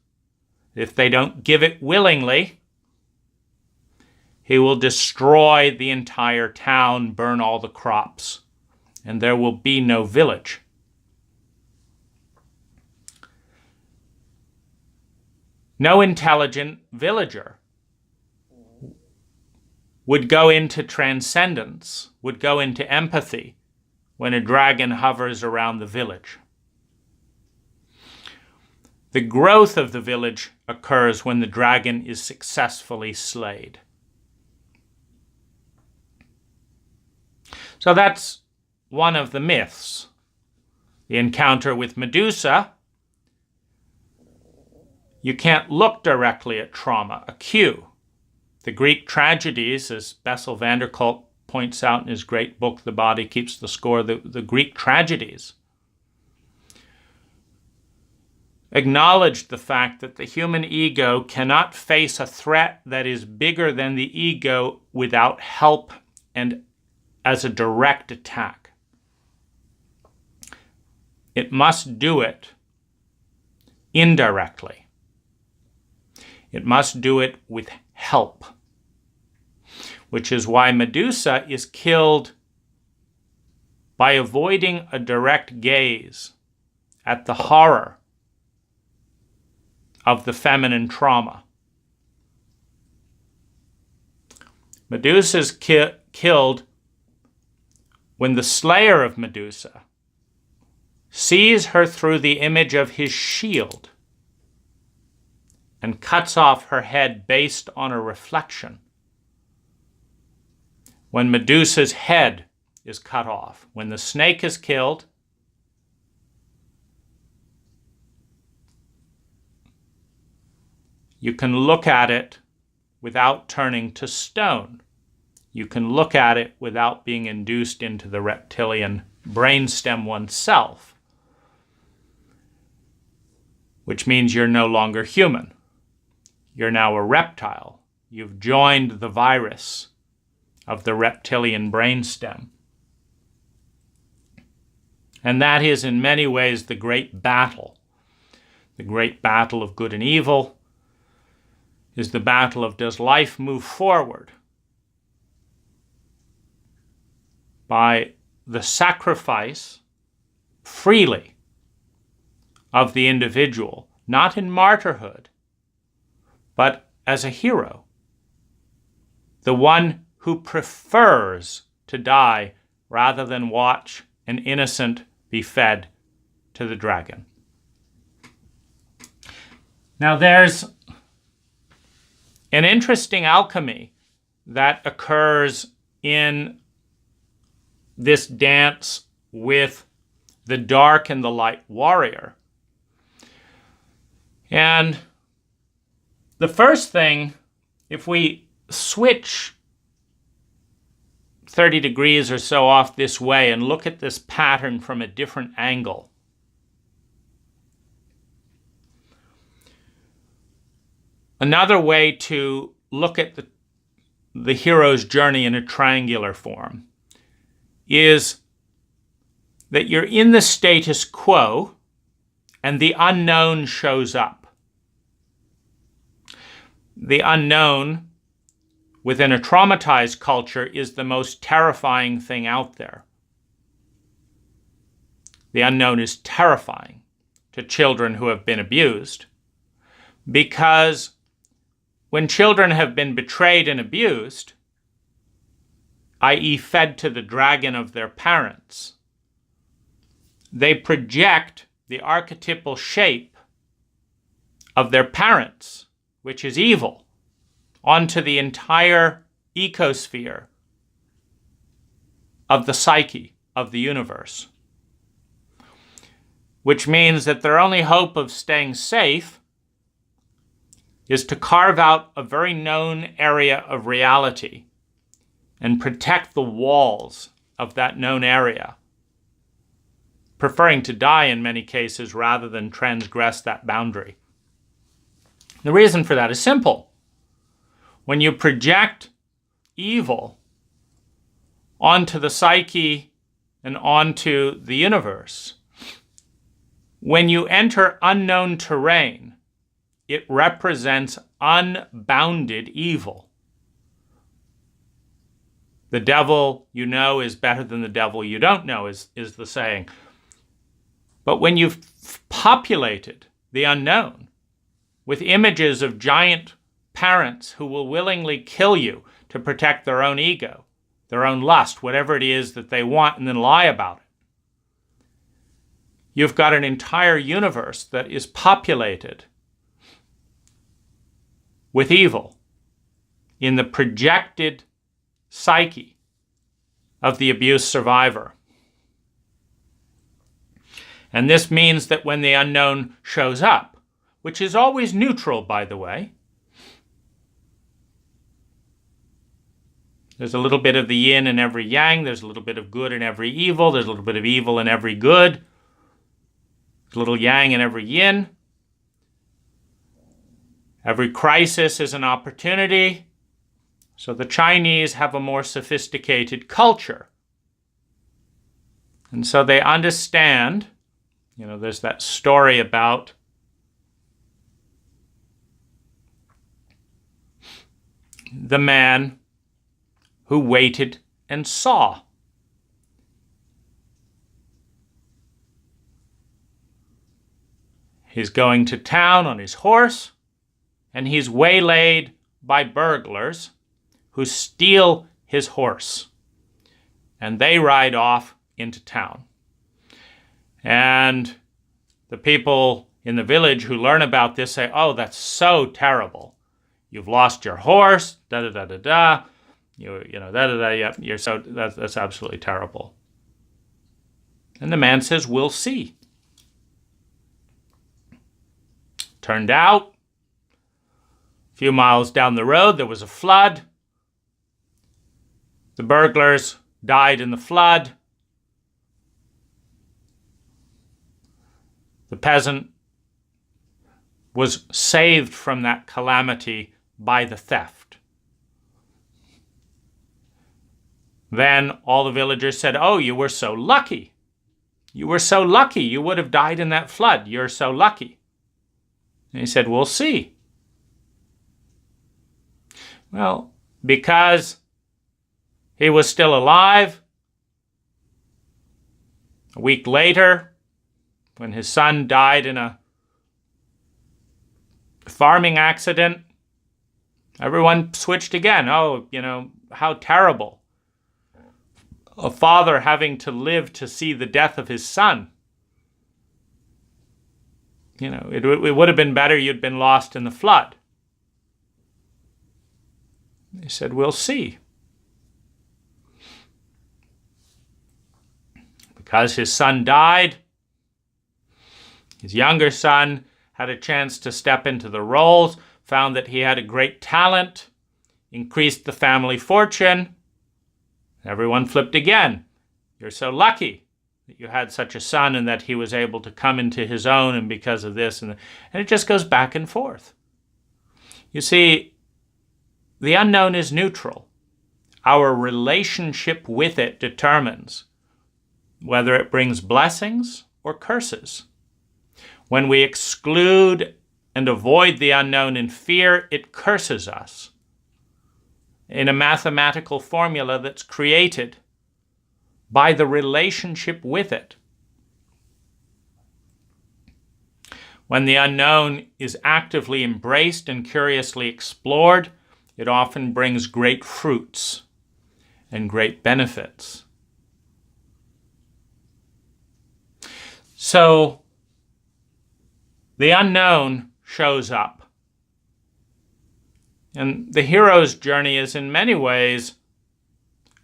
Speaker 1: if they don't give it willingly, he will destroy the entire town, burn all the crops, and there will be no village. No intelligent villager would go into transcendence, would go into empathy when a dragon hovers around the village. The growth of the village occurs when the dragon is successfully slayed. So that's one of the myths. The encounter with Medusa. You can't look directly at trauma, a cue. The Greek tragedies, as Bessel van der Kolk points out in his great book, The Body Keeps the Score, the Greek tragedies acknowledged the fact that the human ego cannot face a threat that is bigger than the ego without help and as a direct attack. It must do it indirectly. It must do it with help, which is why Medusa is killed by avoiding a direct gaze at the horror of the feminine trauma. Medusa is killed when the slayer of Medusa sees her through the image of his shield and cuts off her head based on a reflection. When Medusa's head is cut off, when the snake is killed, you can look at it without turning to stone. You can look at it without being induced into the reptilian brainstem oneself, which means you're no longer human. You're now a reptile. You've joined the virus of the reptilian brainstem. And that is in many ways the great battle. The great battle of good and evil is the battle of, does life move forward by the sacrifice freely of the individual, not in martyrhood, but as a hero, the one who prefers to die rather than watch an innocent be fed to the dragon. Now there's an interesting alchemy that occurs in this dance with the dark and the light warrior. And the first thing, if we switch 30 degrees or so off this way and look at this pattern from a different angle, another way to look at the hero's journey in a triangular form is that you're in the status quo and the unknown shows up. The unknown within a traumatized culture is the most terrifying thing out there. The unknown is terrifying to children who have been abused, because when children have been betrayed and abused, i.e. fed to the dragon of their parents, they project the archetypal shape of their parents, which is evil, onto the entire ecosphere of the psyche of the universe. Which means that their only hope of staying safe is to carve out a very known area of reality and protect the walls of that known area, preferring to die in many cases rather than transgress that boundary. The reason for that is simple. When you project evil onto the psyche and onto the universe, when you enter unknown terrain, it represents unbounded evil. The devil you know is better than the devil you don't know, is the saying. But when you've populated the unknown with images of giant parents who will willingly kill you to protect their own ego, their own lust, whatever it is that they want, and then lie about it, you've got an entire universe that is populated with evil in the projected psyche of the abuse survivor. And this means that when the unknown shows up, which is always neutral, by the way, there's a little bit of the yin in every yang, there's a little bit of good in every evil, there's a little bit of evil in every good, there's a little yang in every yin. Every crisis is an opportunity. So the Chinese have a more sophisticated culture. And so they understand, there's that story about the man who waited and saw. He's going to town on his horse, and he's waylaid by burglars who steal his horse. And they ride off into town. And the people in the village who learn about this say, oh, that's so terrible. You've lost your horse, da-da-da-da-da. You're so, that's absolutely terrible. And the man says, we'll see. Turned out, a few miles down the road, there was a flood. The burglars died in the flood. The peasant was saved from that calamity by the theft. Then all the villagers said, oh, you were so lucky. You were so lucky. You would have died in that flood. You're so lucky. And he said, we'll see. Well, because he was still alive, a week later, when his son died in a farming accident, everyone switched again. Oh, how terrible. A father having to live to see the death of his son. It would have been better you'd been lost in the flood. They said, we'll see. Because his son died, his younger son had a chance to step into the roles, found that he had a great talent, increased the family fortune. Everyone flipped again. You're so lucky that you had such a son and that he was able to come into his own, and because of this. And it just goes back and forth. You see, the unknown is neutral. Our relationship with it determines whether it brings blessings or curses. When we exclude and avoid the unknown in fear, it curses us in a mathematical formula that's created by the relationship with it. When the unknown is actively embraced and curiously explored, it often brings great fruits and great benefits. So, the unknown shows up. And the hero's journey is in many ways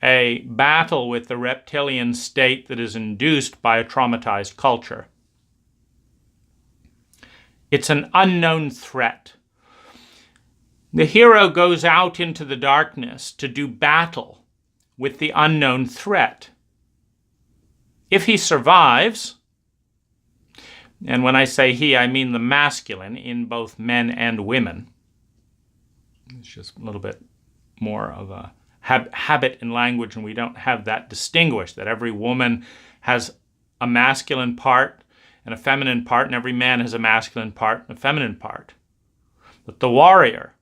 Speaker 1: a battle with the reptilian state that is induced by a traumatized culture. It's an unknown threat. The hero goes out into the darkness to do battle with the unknown threat. If he survives, and when I say he, I mean the masculine in both men and women. It's just a little bit more of a habit in language, and we don't have that distinguished, that every woman has a masculine part and a feminine part, and every man has a masculine part and a feminine part. But the warrior,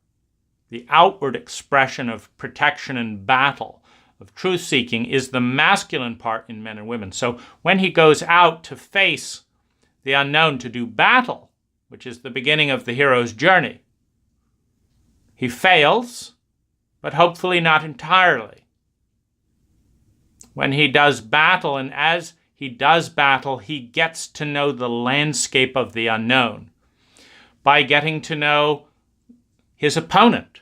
Speaker 1: the outward expression of protection and battle, of truth-seeking, is the masculine part in men and women. So when he goes out to face the unknown, to do battle, which is the beginning of the hero's journey, he fails, but hopefully not entirely. When he does battle, and as he does battle, he gets to know the landscape of the unknown by getting to know his opponent.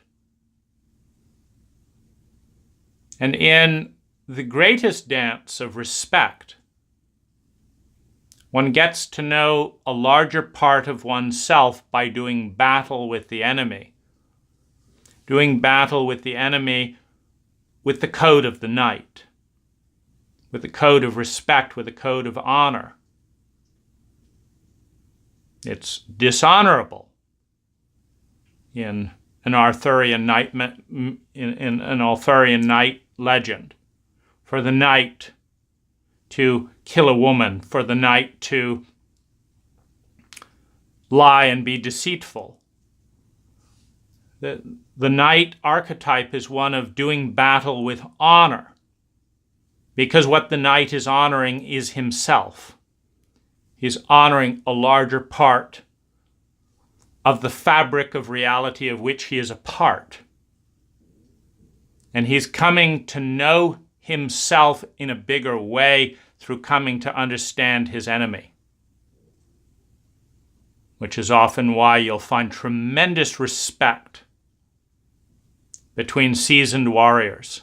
Speaker 1: And in the greatest dance of respect, one gets to know a larger part of oneself by doing battle with the enemy. Doing battle with the enemy with the code of the knight, with the code of respect, with the code of honor. It's dishonorable in an Arthurian knight legend for the knight to kill a woman, for the knight to lie and be deceitful. The knight archetype is one of doing battle with honor, because what the knight is honoring is himself. He's honoring a larger part of the fabric of reality of which he is a part. And he's coming to know himself in a bigger way through coming to understand his enemy, which is often why you'll find tremendous respect between seasoned warriors.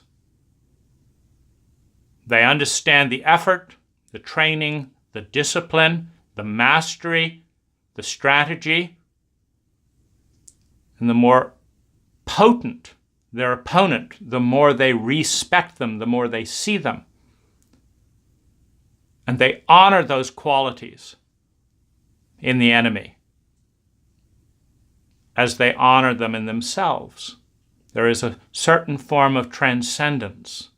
Speaker 1: They understand the effort, the training, the discipline, the mastery, the strategy, and the more potent their opponent, the more they respect them, the more they see them. And they honor those qualities in the enemy as they honor them in themselves. There is a certain form of transcendence.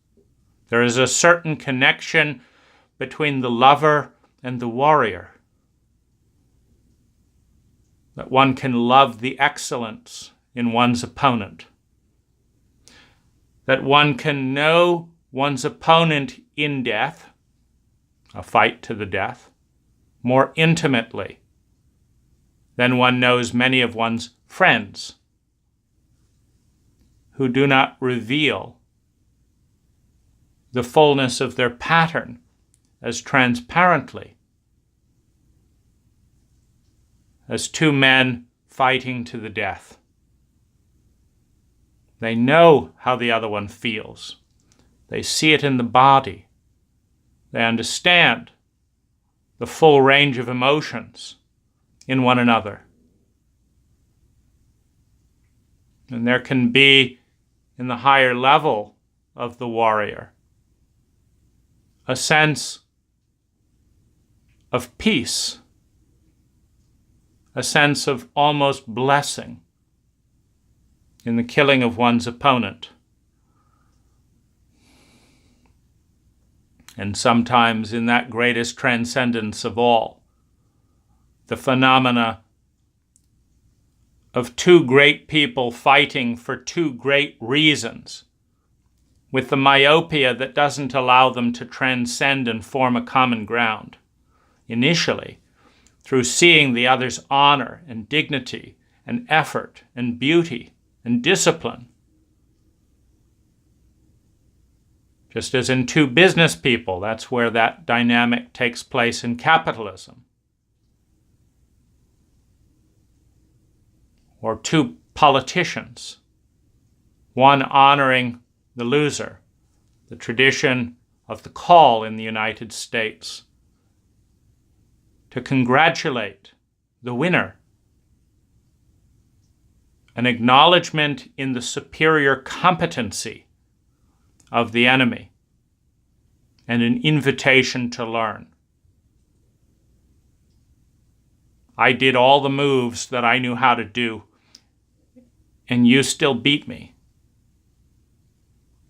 Speaker 1: There is a certain connection between the lover and the warrior. That one can love the excellence in one's opponent. That one can know one's opponent in death, a fight to the death, more intimately than one knows many of one's friends who do not reveal the fullness of their pattern as transparently as two men fighting to the death. They know how the other one feels. They see it in the body. They understand the full range of emotions in one another. And there can be, in the higher level of the warrior, a sense of peace, a sense of almost blessing in the killing of one's opponent. And sometimes in that greatest transcendence of all, the phenomena of two great people fighting for two great reasons, with the myopia that doesn't allow them to transcend and form a common ground. Initially, through seeing the other's honor and dignity and effort and beauty and discipline. Just as in two business people, that's where that dynamic takes place in capitalism. Or two politicians, one honoring the loser, the tradition of the call in the United States to congratulate the winner, an acknowledgement in the superior competency of the enemy, and an invitation to learn. I did all the moves that I knew how to do, and you still beat me.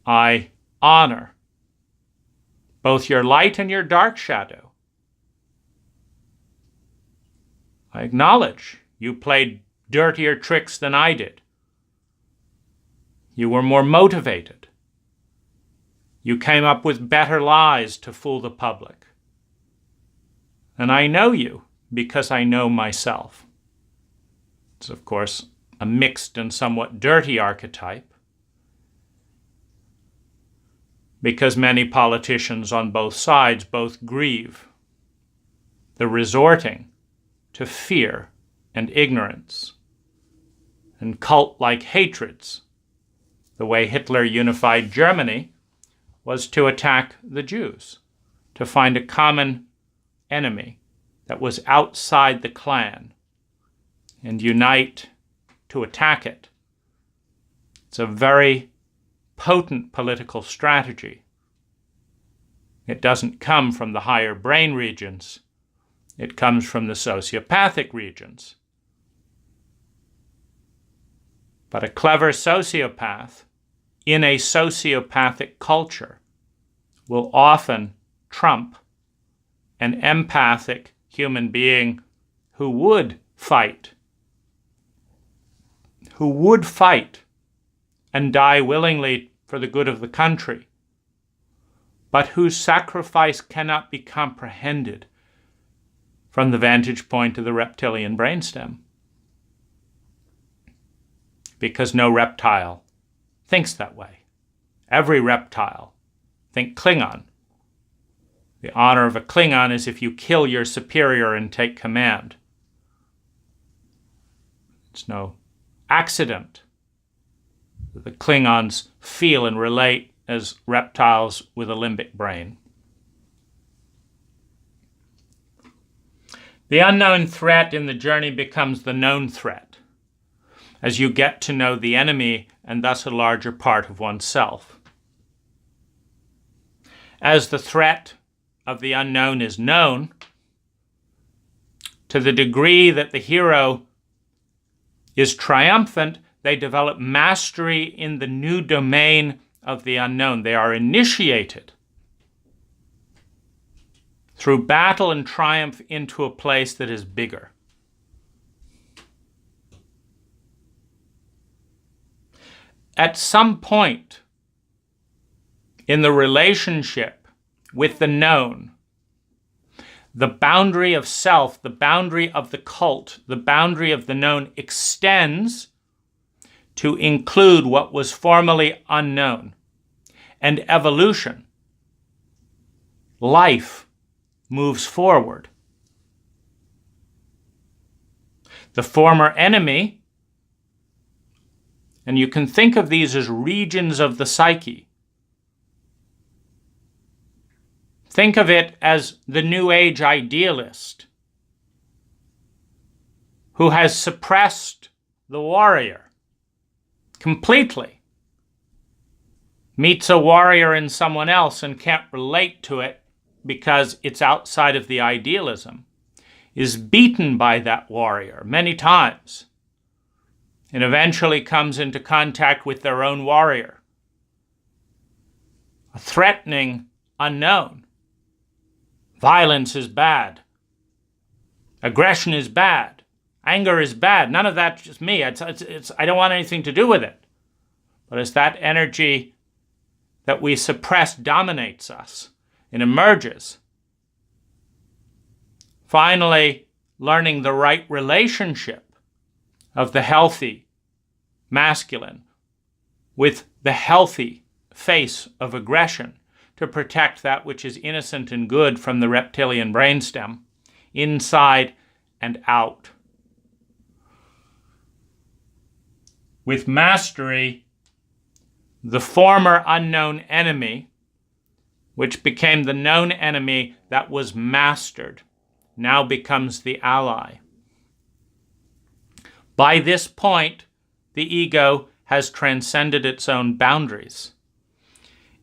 Speaker 1: I honor both your light and your dark shadow. I acknowledge you played dirtier tricks than I did. You were more motivated. You came up with better lies to fool the public. And I know you because I know myself. It's, of course, a mixed and somewhat dirty archetype. because many politicians on both sides both grieve the resorting to fear and ignorance and cult-like hatreds. The way Hitler unified Germany was to attack the Jews, to find a common enemy that was outside the clan and unite to attack it. It's a very potent political strategy. It doesn't come from the higher brain regions. It comes from the sociopathic regions. But a clever sociopath in a sociopathic culture will often trump an empathic human being who would fight and die willingly for the good of the country, but whose sacrifice cannot be comprehended from the vantage point of the reptilian brainstem. Because no reptile thinks that way. Every reptile, think Klingon. The honor of a Klingon is if you kill your superior and take command. It's no accident that the Klingons feel and relate as reptiles with a limbic brain. The unknown threat in the journey becomes the known threat as you get to know the enemy and thus a larger part of oneself. As the threat of the unknown is known, to the degree that the hero is triumphant, they develop mastery in the new domain of the unknown. They are initiated through battle and triumph into a place that is bigger. At some point in the relationship with the known, the boundary of self, the boundary of the cult, the boundary of the known extends to include what was formerly unknown. And evolution, life, moves forward. The former enemy, and you can think of these as regions of the psyche. Think of it as the New Age idealist who has suppressed the warrior completely, meets a warrior in someone else and can't relate to it because it's outside of the idealism, is beaten by that warrior many times, and eventually comes into contact with their own warrior, a threatening unknown. Violence is bad. Aggression is bad. Anger is bad. None of that's just me. I don't want anything to do with it. But as that energy that we suppress dominates us and emerges, finally learning the right relationship of the healthy masculine with the healthy face of aggression to protect that which is innocent and good from the reptilian brainstem, inside and out. With mastery, the former unknown enemy, which became the known enemy that was mastered, now becomes the ally. By this point, the ego has transcended its own boundaries.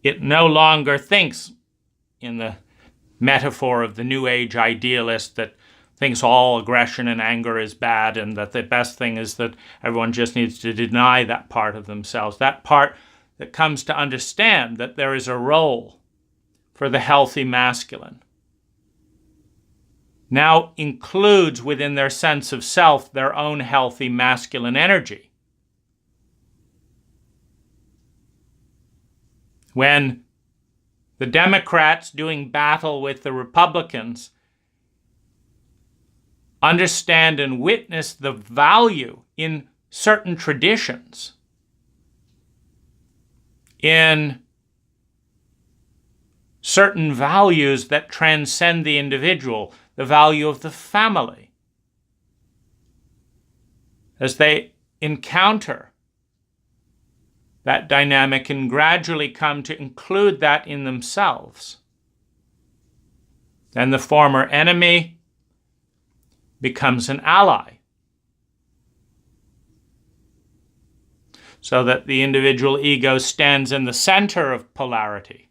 Speaker 1: It no longer thinks, in the metaphor of the New Age idealist, that thinks all aggression and anger is bad and that the best thing is that everyone just needs to deny that part of themselves. That part that comes to understand that there is a role for the healthy masculine now includes within their sense of self their own healthy masculine energy. When the Democrats doing battle with the Republicans understand and witness the value in certain traditions, in certain values that transcend the individual, the value of the family. As they encounter that dynamic and gradually come to include that in themselves, then the former enemy becomes an ally, so that the individual ego stands in the center of polarity,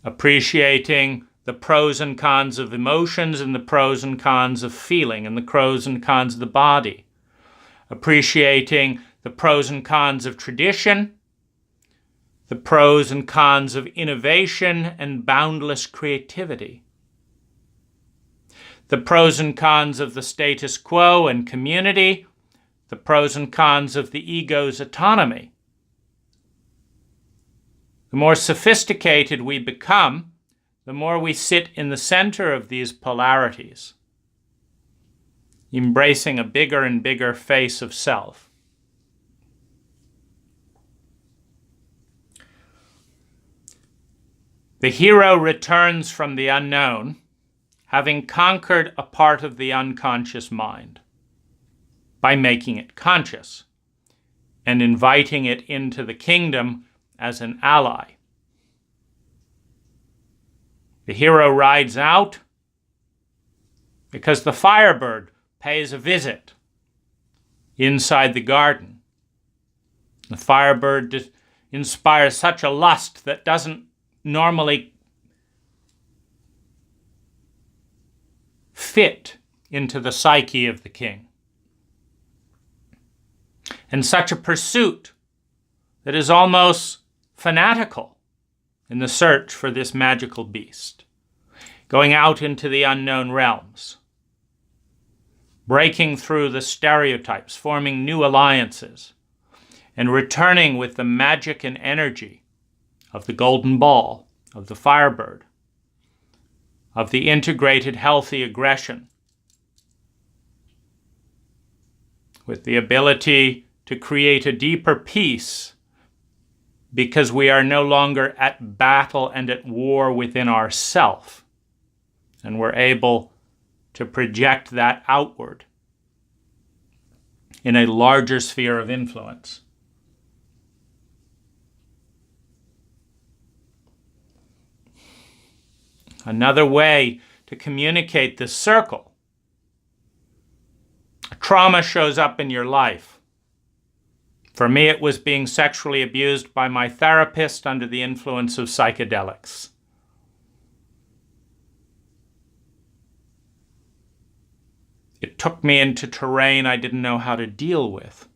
Speaker 1: appreciating the pros and cons of emotions and the pros and cons of feeling and the pros and cons of the body, appreciating the pros and cons of tradition, the pros and cons of innovation and boundless creativity, the pros and cons of the status quo and community, the pros and cons of the ego's autonomy. The more sophisticated we become, the more we sit in the center of these polarities, embracing a bigger and bigger face of self. The hero returns from the unknown, having conquered a part of the unconscious mind, by making it conscious and inviting it into the kingdom as an ally. The hero rides out because the firebird pays a visit inside the garden. The firebird inspires such a lust that doesn't normally fit into the psyche of the king, and such a pursuit that is almost fanatical in the search for this magical beast, going out into the unknown realms, breaking through the stereotypes, forming new alliances, and returning with the magic and energy of the golden ball, of the firebird, of the integrated healthy aggression, with the ability to create a deeper peace because we are no longer at battle and at war within ourself, and we're able to project that outward in a larger sphere of influence. Another way to communicate this circle: a trauma shows up in your life. For me, it was being sexually abused by my therapist under the influence of psychedelics. It took me into terrain I didn't know how to deal with.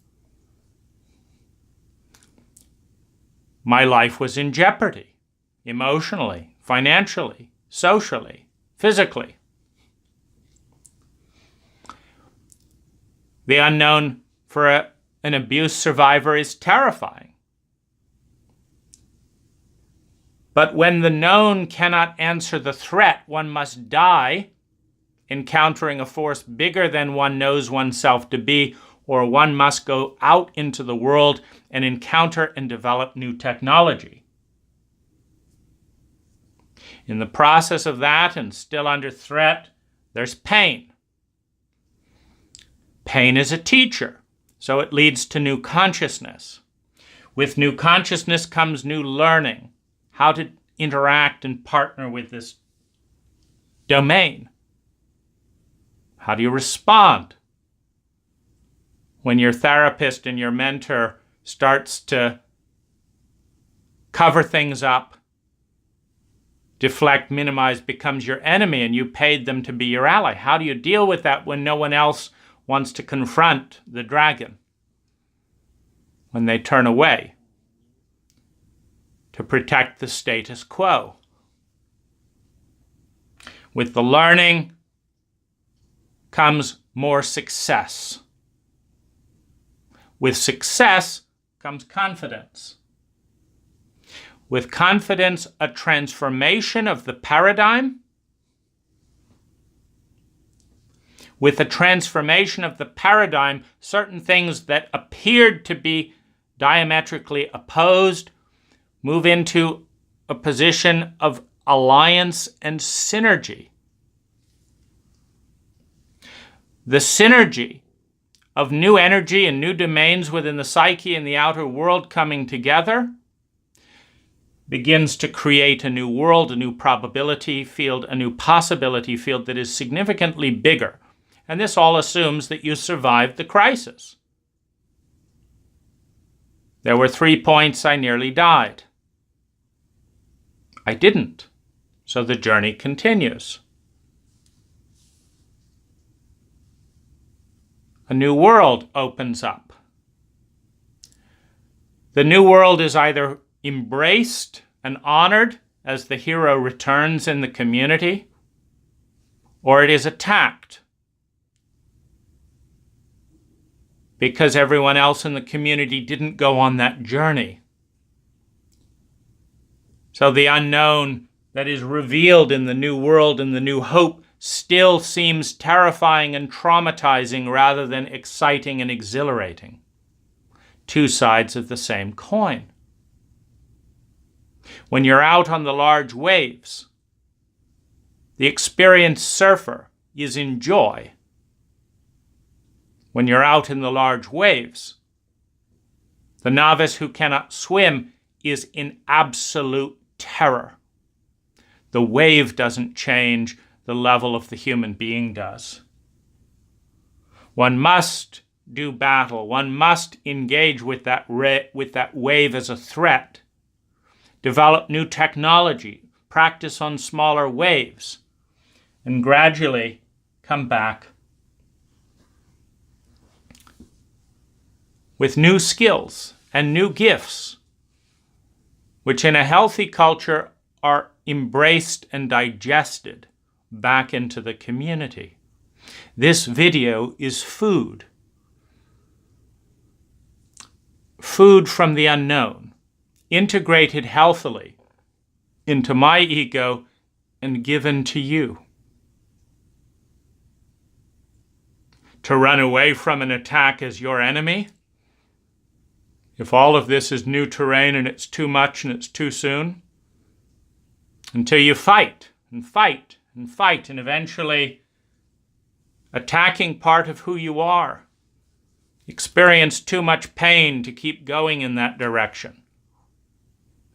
Speaker 1: My life was in jeopardy, emotionally, financially, socially, physically. The unknown for an abuse survivor is terrifying. But when the known cannot answer the threat, one must die encountering a force bigger than one knows oneself to be, or one must go out into the world and encounter and develop new technology. In the process of that, and still under threat, there's pain. Pain is a teacher, so it leads to new consciousness. With new consciousness comes new learning, how to interact and partner with this domain. How do you respond when your therapist and your mentor starts to cover things up, deflect, minimize, becomes your enemy, and you paid them to be your ally? How do you deal with that when no one else wants to confront the dragon? When they turn away to protect the status quo. With the learning comes more success. With success comes confidence. With confidence, a transformation of the paradigm. With a transformation of the paradigm, certain things that appeared to be diametrically opposed move into a position of alliance and synergy. The synergy of new energy and new domains within the psyche and the outer world coming together begins to create a new world, a new probability field, a new possibility field that is significantly bigger. And this all assumes that you survived the crisis. There were 3 points I nearly died. I didn't. So the journey continues. A new world opens up. The new world is either embraced and honored as the hero returns in the community, or it is attacked because everyone else in the community didn't go on that journey. So the unknown that is revealed in the new world and the new hope still seems terrifying and traumatizing rather than exciting and exhilarating. Two sides of the same coin. When you're out on the large waves, the experienced surfer is in joy. When you're out in the large waves, the novice who cannot swim is in absolute terror. The wave doesn't change, the level of the human being does. One must do battle. One must engage with that wave as a threat. Develop new technology. Practice on smaller waves. And gradually come back with new skills and new gifts, which in a healthy culture are embraced and digested back into the community. This video is food. Food from the unknown, integrated healthily into my ego and given to you. To run away from an attack as your enemy? If all of this is new terrain and it's too much and it's too soon? Until you fight and fight and fight, and eventually, attacking part of who you are, experience too much pain to keep going in that direction,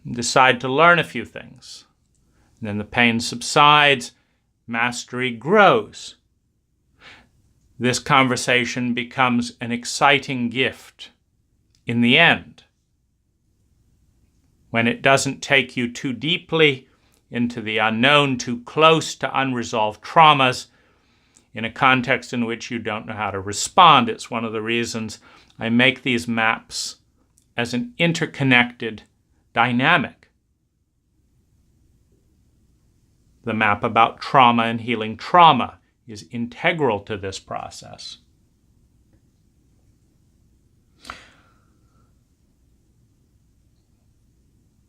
Speaker 1: and decide to learn a few things. And then the pain subsides, mastery grows. This conversation becomes an exciting gift in the end, when it doesn't take you too deeply into the unknown, too close to unresolved traumas, in a context in which you don't know how to respond. It's one of the reasons I make these maps as an interconnected dynamic. The map about trauma and healing trauma is integral to this process.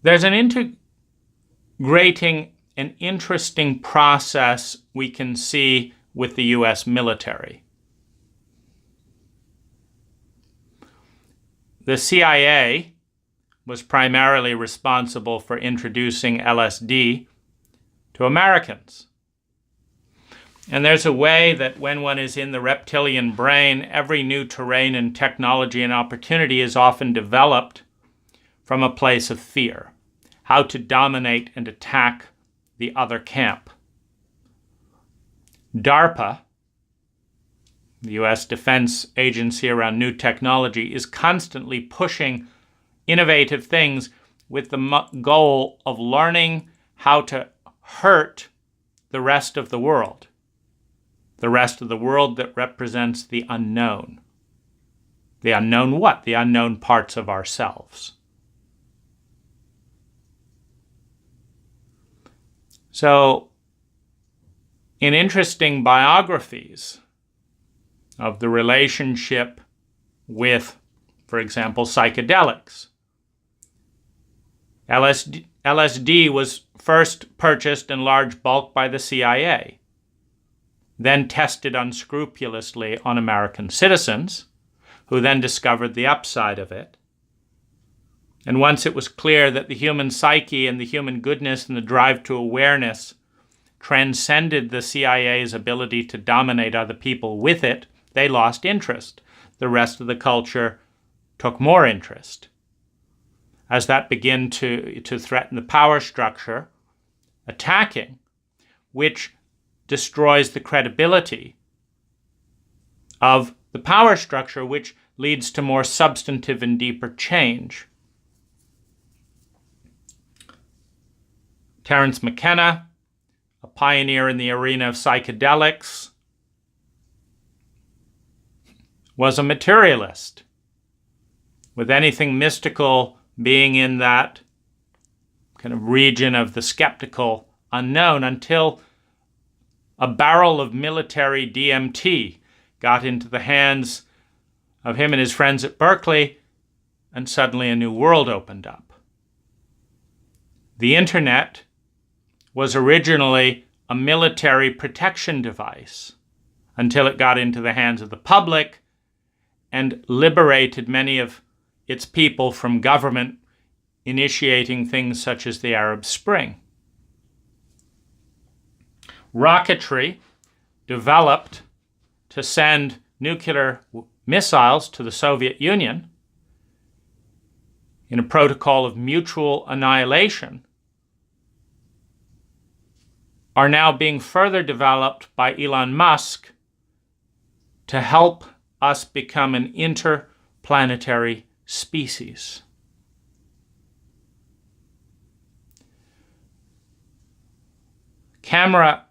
Speaker 1: There's an integrating an interesting process we can see with the U.S. military. The CIA was primarily responsible for introducing LSD to Americans. And there's a way that when one is in the reptilian brain, every new terrain and technology and opportunity is often developed from a place of fear. How to dominate and attack the other camp. DARPA, the U.S. Defense Agency around new technology, is constantly pushing innovative things with the goal of learning how to hurt the rest of the world. The rest of the world that represents the unknown. The unknown what? The unknown parts of ourselves. So, in interesting biographies of the relationship with, for example, psychedelics, LSD was first purchased in large bulk by the CIA, then tested unscrupulously on American citizens, who then discovered the upside of it, And once it was clear that the human psyche and the human goodness and the drive to awareness transcended the CIA's ability to dominate other people with it, they lost interest. The rest of the culture took more interest. As that began to threaten the power structure, attacking, which destroys the credibility of the power structure, which leads to more substantive and deeper change. Terence McKenna, a pioneer in the arena of psychedelics, was a materialist, with anything mystical being in that kind of region of the skeptical unknown, until a barrel of military DMT got into the hands of him and his friends at Berkeley, and suddenly a new world opened up. The internet was originally a military protection device until it got into the hands of the public and liberated many of its people from government initiating things such as the Arab Spring. Rocketry developed to send nuclear missiles to the Soviet Union in a protocol of mutual annihilation are now being further developed by Elon Musk to help us become an interplanetary species. Camera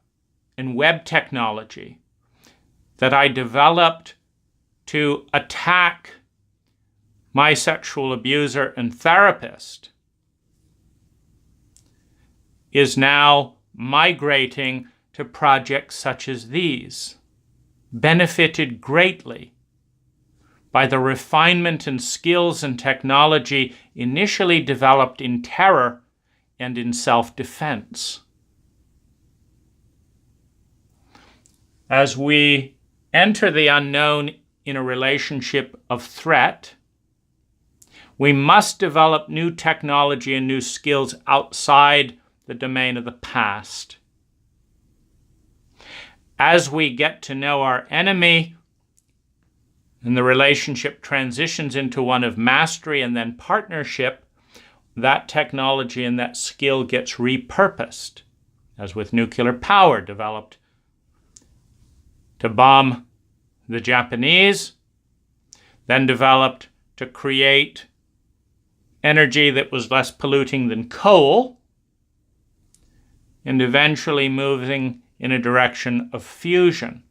Speaker 1: and web technology that I developed to attack my sexual abuser and therapist is now migrating to projects such as these, benefited greatly by the refinement and skills and technology initially developed in terror and in self-defense. As we enter the unknown in a relationship of threat, we must develop new technology and new skills outside the domain of the past. As we get to know our enemy and the relationship transitions into one of mastery and then partnership, that technology and that skill gets repurposed, as with nuclear power developed to bomb the Japanese, then developed to create energy that was less polluting than coal, and eventually moving in a direction of fusion,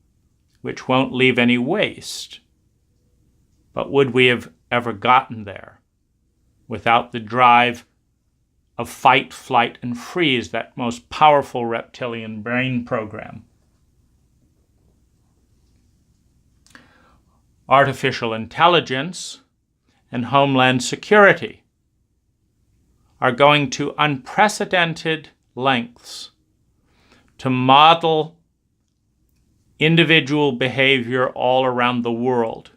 Speaker 1: which won't leave any waste. But would we have ever gotten there without the drive of fight, flight, and freeze, that most powerful reptilian brain program? Artificial intelligence and homeland security are going to unprecedented lengths to model individual behavior all around the world,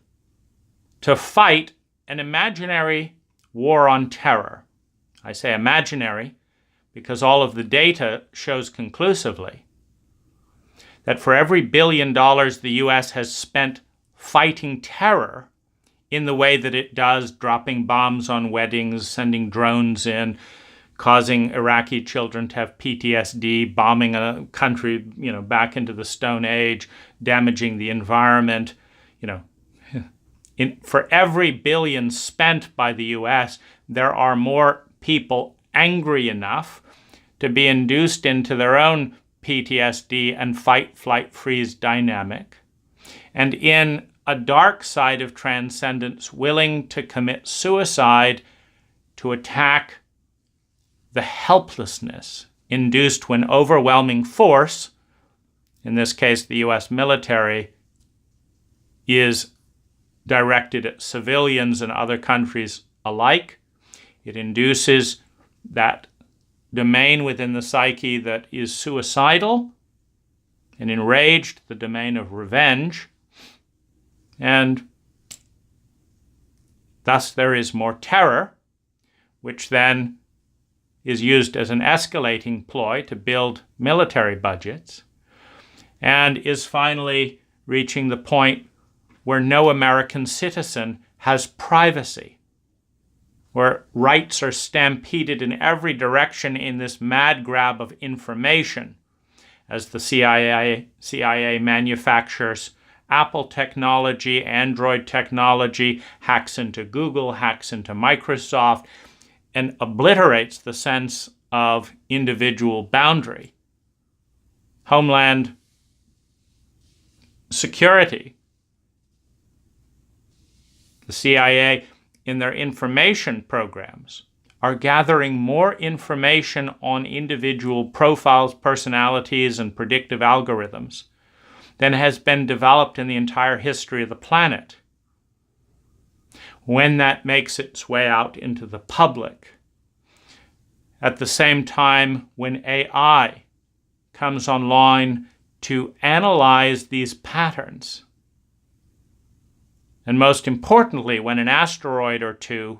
Speaker 1: to fight an imaginary war on terror. I say imaginary because all of the data shows conclusively that for every $1 billion the US has spent fighting terror in the way that it does, dropping bombs on weddings, sending drones in, causing Iraqi children to have PTSD, bombing a country, back into the Stone Age, damaging the environment, for every billion spent by the US, there are more people angry enough to be induced into their own PTSD and fight, flight, freeze dynamic. And in a dark side of transcendence, willing to commit suicide to attack the helplessness induced when overwhelming force, in this case the US military, is directed at civilians and other countries alike. It induces that domain within the psyche that is suicidal and enraged, the domain of revenge, and thus there is more terror, which then is used as an escalating ploy to build military budgets, and is finally reaching the point where no American citizen has privacy, where rights are stampeded in every direction in this mad grab of information as the CIA manufactures Apple technology, Android technology, hacks into Google, hacks into Microsoft, and obliterates the sense of individual boundary. Homeland Security, the CIA, in their information programs, are gathering more information on individual profiles, personalities, and predictive algorithms than has been developed in the entire history of the planet. When that makes its way out into the public, at the same time when AI comes online to analyze these patterns, and most importantly, when an asteroid or two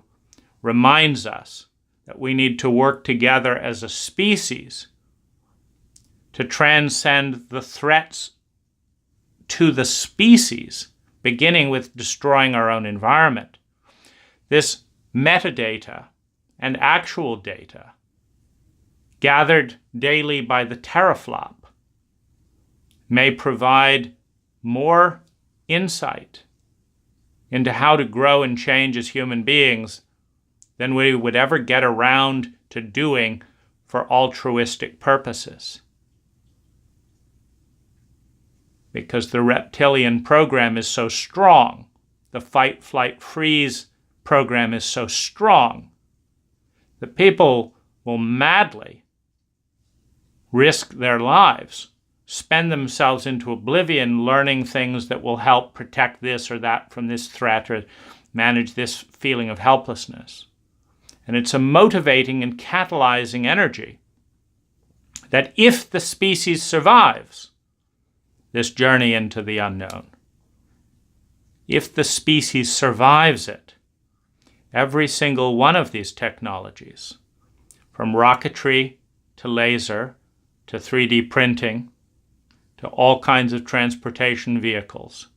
Speaker 1: reminds us that we need to work together as a species to transcend the threats to the species, beginning with destroying our own environment. This metadata and actual data, gathered daily by the teraflop, may provide more insight into how to grow and change as human beings than we would ever get around to doing for altruistic purposes. Because the reptilian program is so strong, the fight, flight, freeze program is so strong, that people will madly risk their lives, spend themselves into oblivion learning things that will help protect this or that from this threat or manage this feeling of helplessness. And it's a motivating and catalyzing energy that if the species survives this journey into the unknown, if the species survives it, every single one of these technologies, from rocketry to laser to 3D printing to all kinds of transportation vehicles,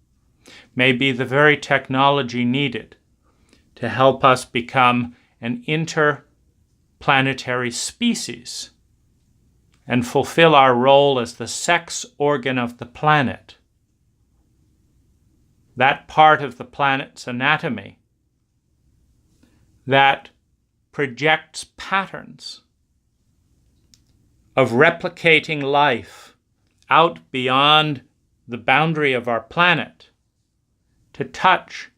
Speaker 1: may be the very technology needed to help us become an interplanetary species and fulfill our role as the sex organ of the planet. That part of the planet's anatomy that projects patterns of replicating life out beyond the boundary of our planet to touch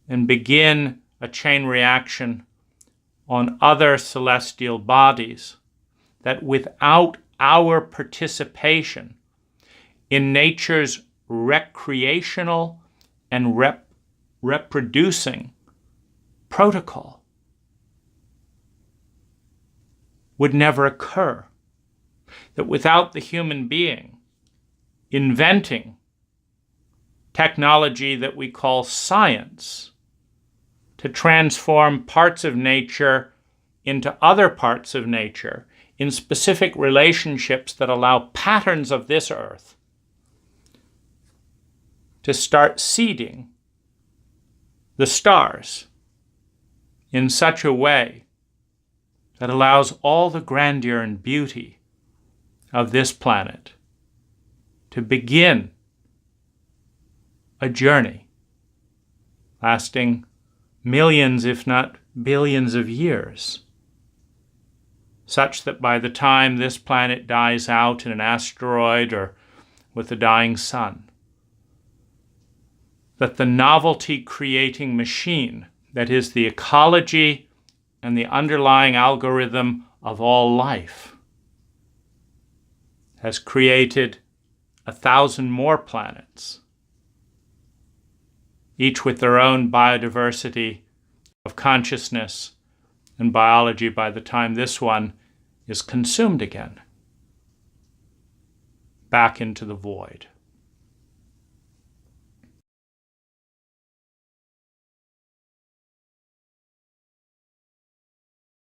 Speaker 1: and begin a chain reaction on other celestial bodies that without our participation in nature's recreational and reproducing protocol would never occur. That without the human being inventing technology that we call science to transform parts of nature into other parts of nature in specific relationships that allow patterns of this earth to start seeding the stars in such a way that allows all the grandeur and beauty of this planet to begin a journey lasting millions, if not billions of years, such that by the time this planet dies out in an asteroid or with a dying sun, that the novelty-creating machine that is the ecology and the underlying algorithm of all life has created 1,000 more planets, each with their own biodiversity of consciousness and biology by the time this one is consumed again back into the void.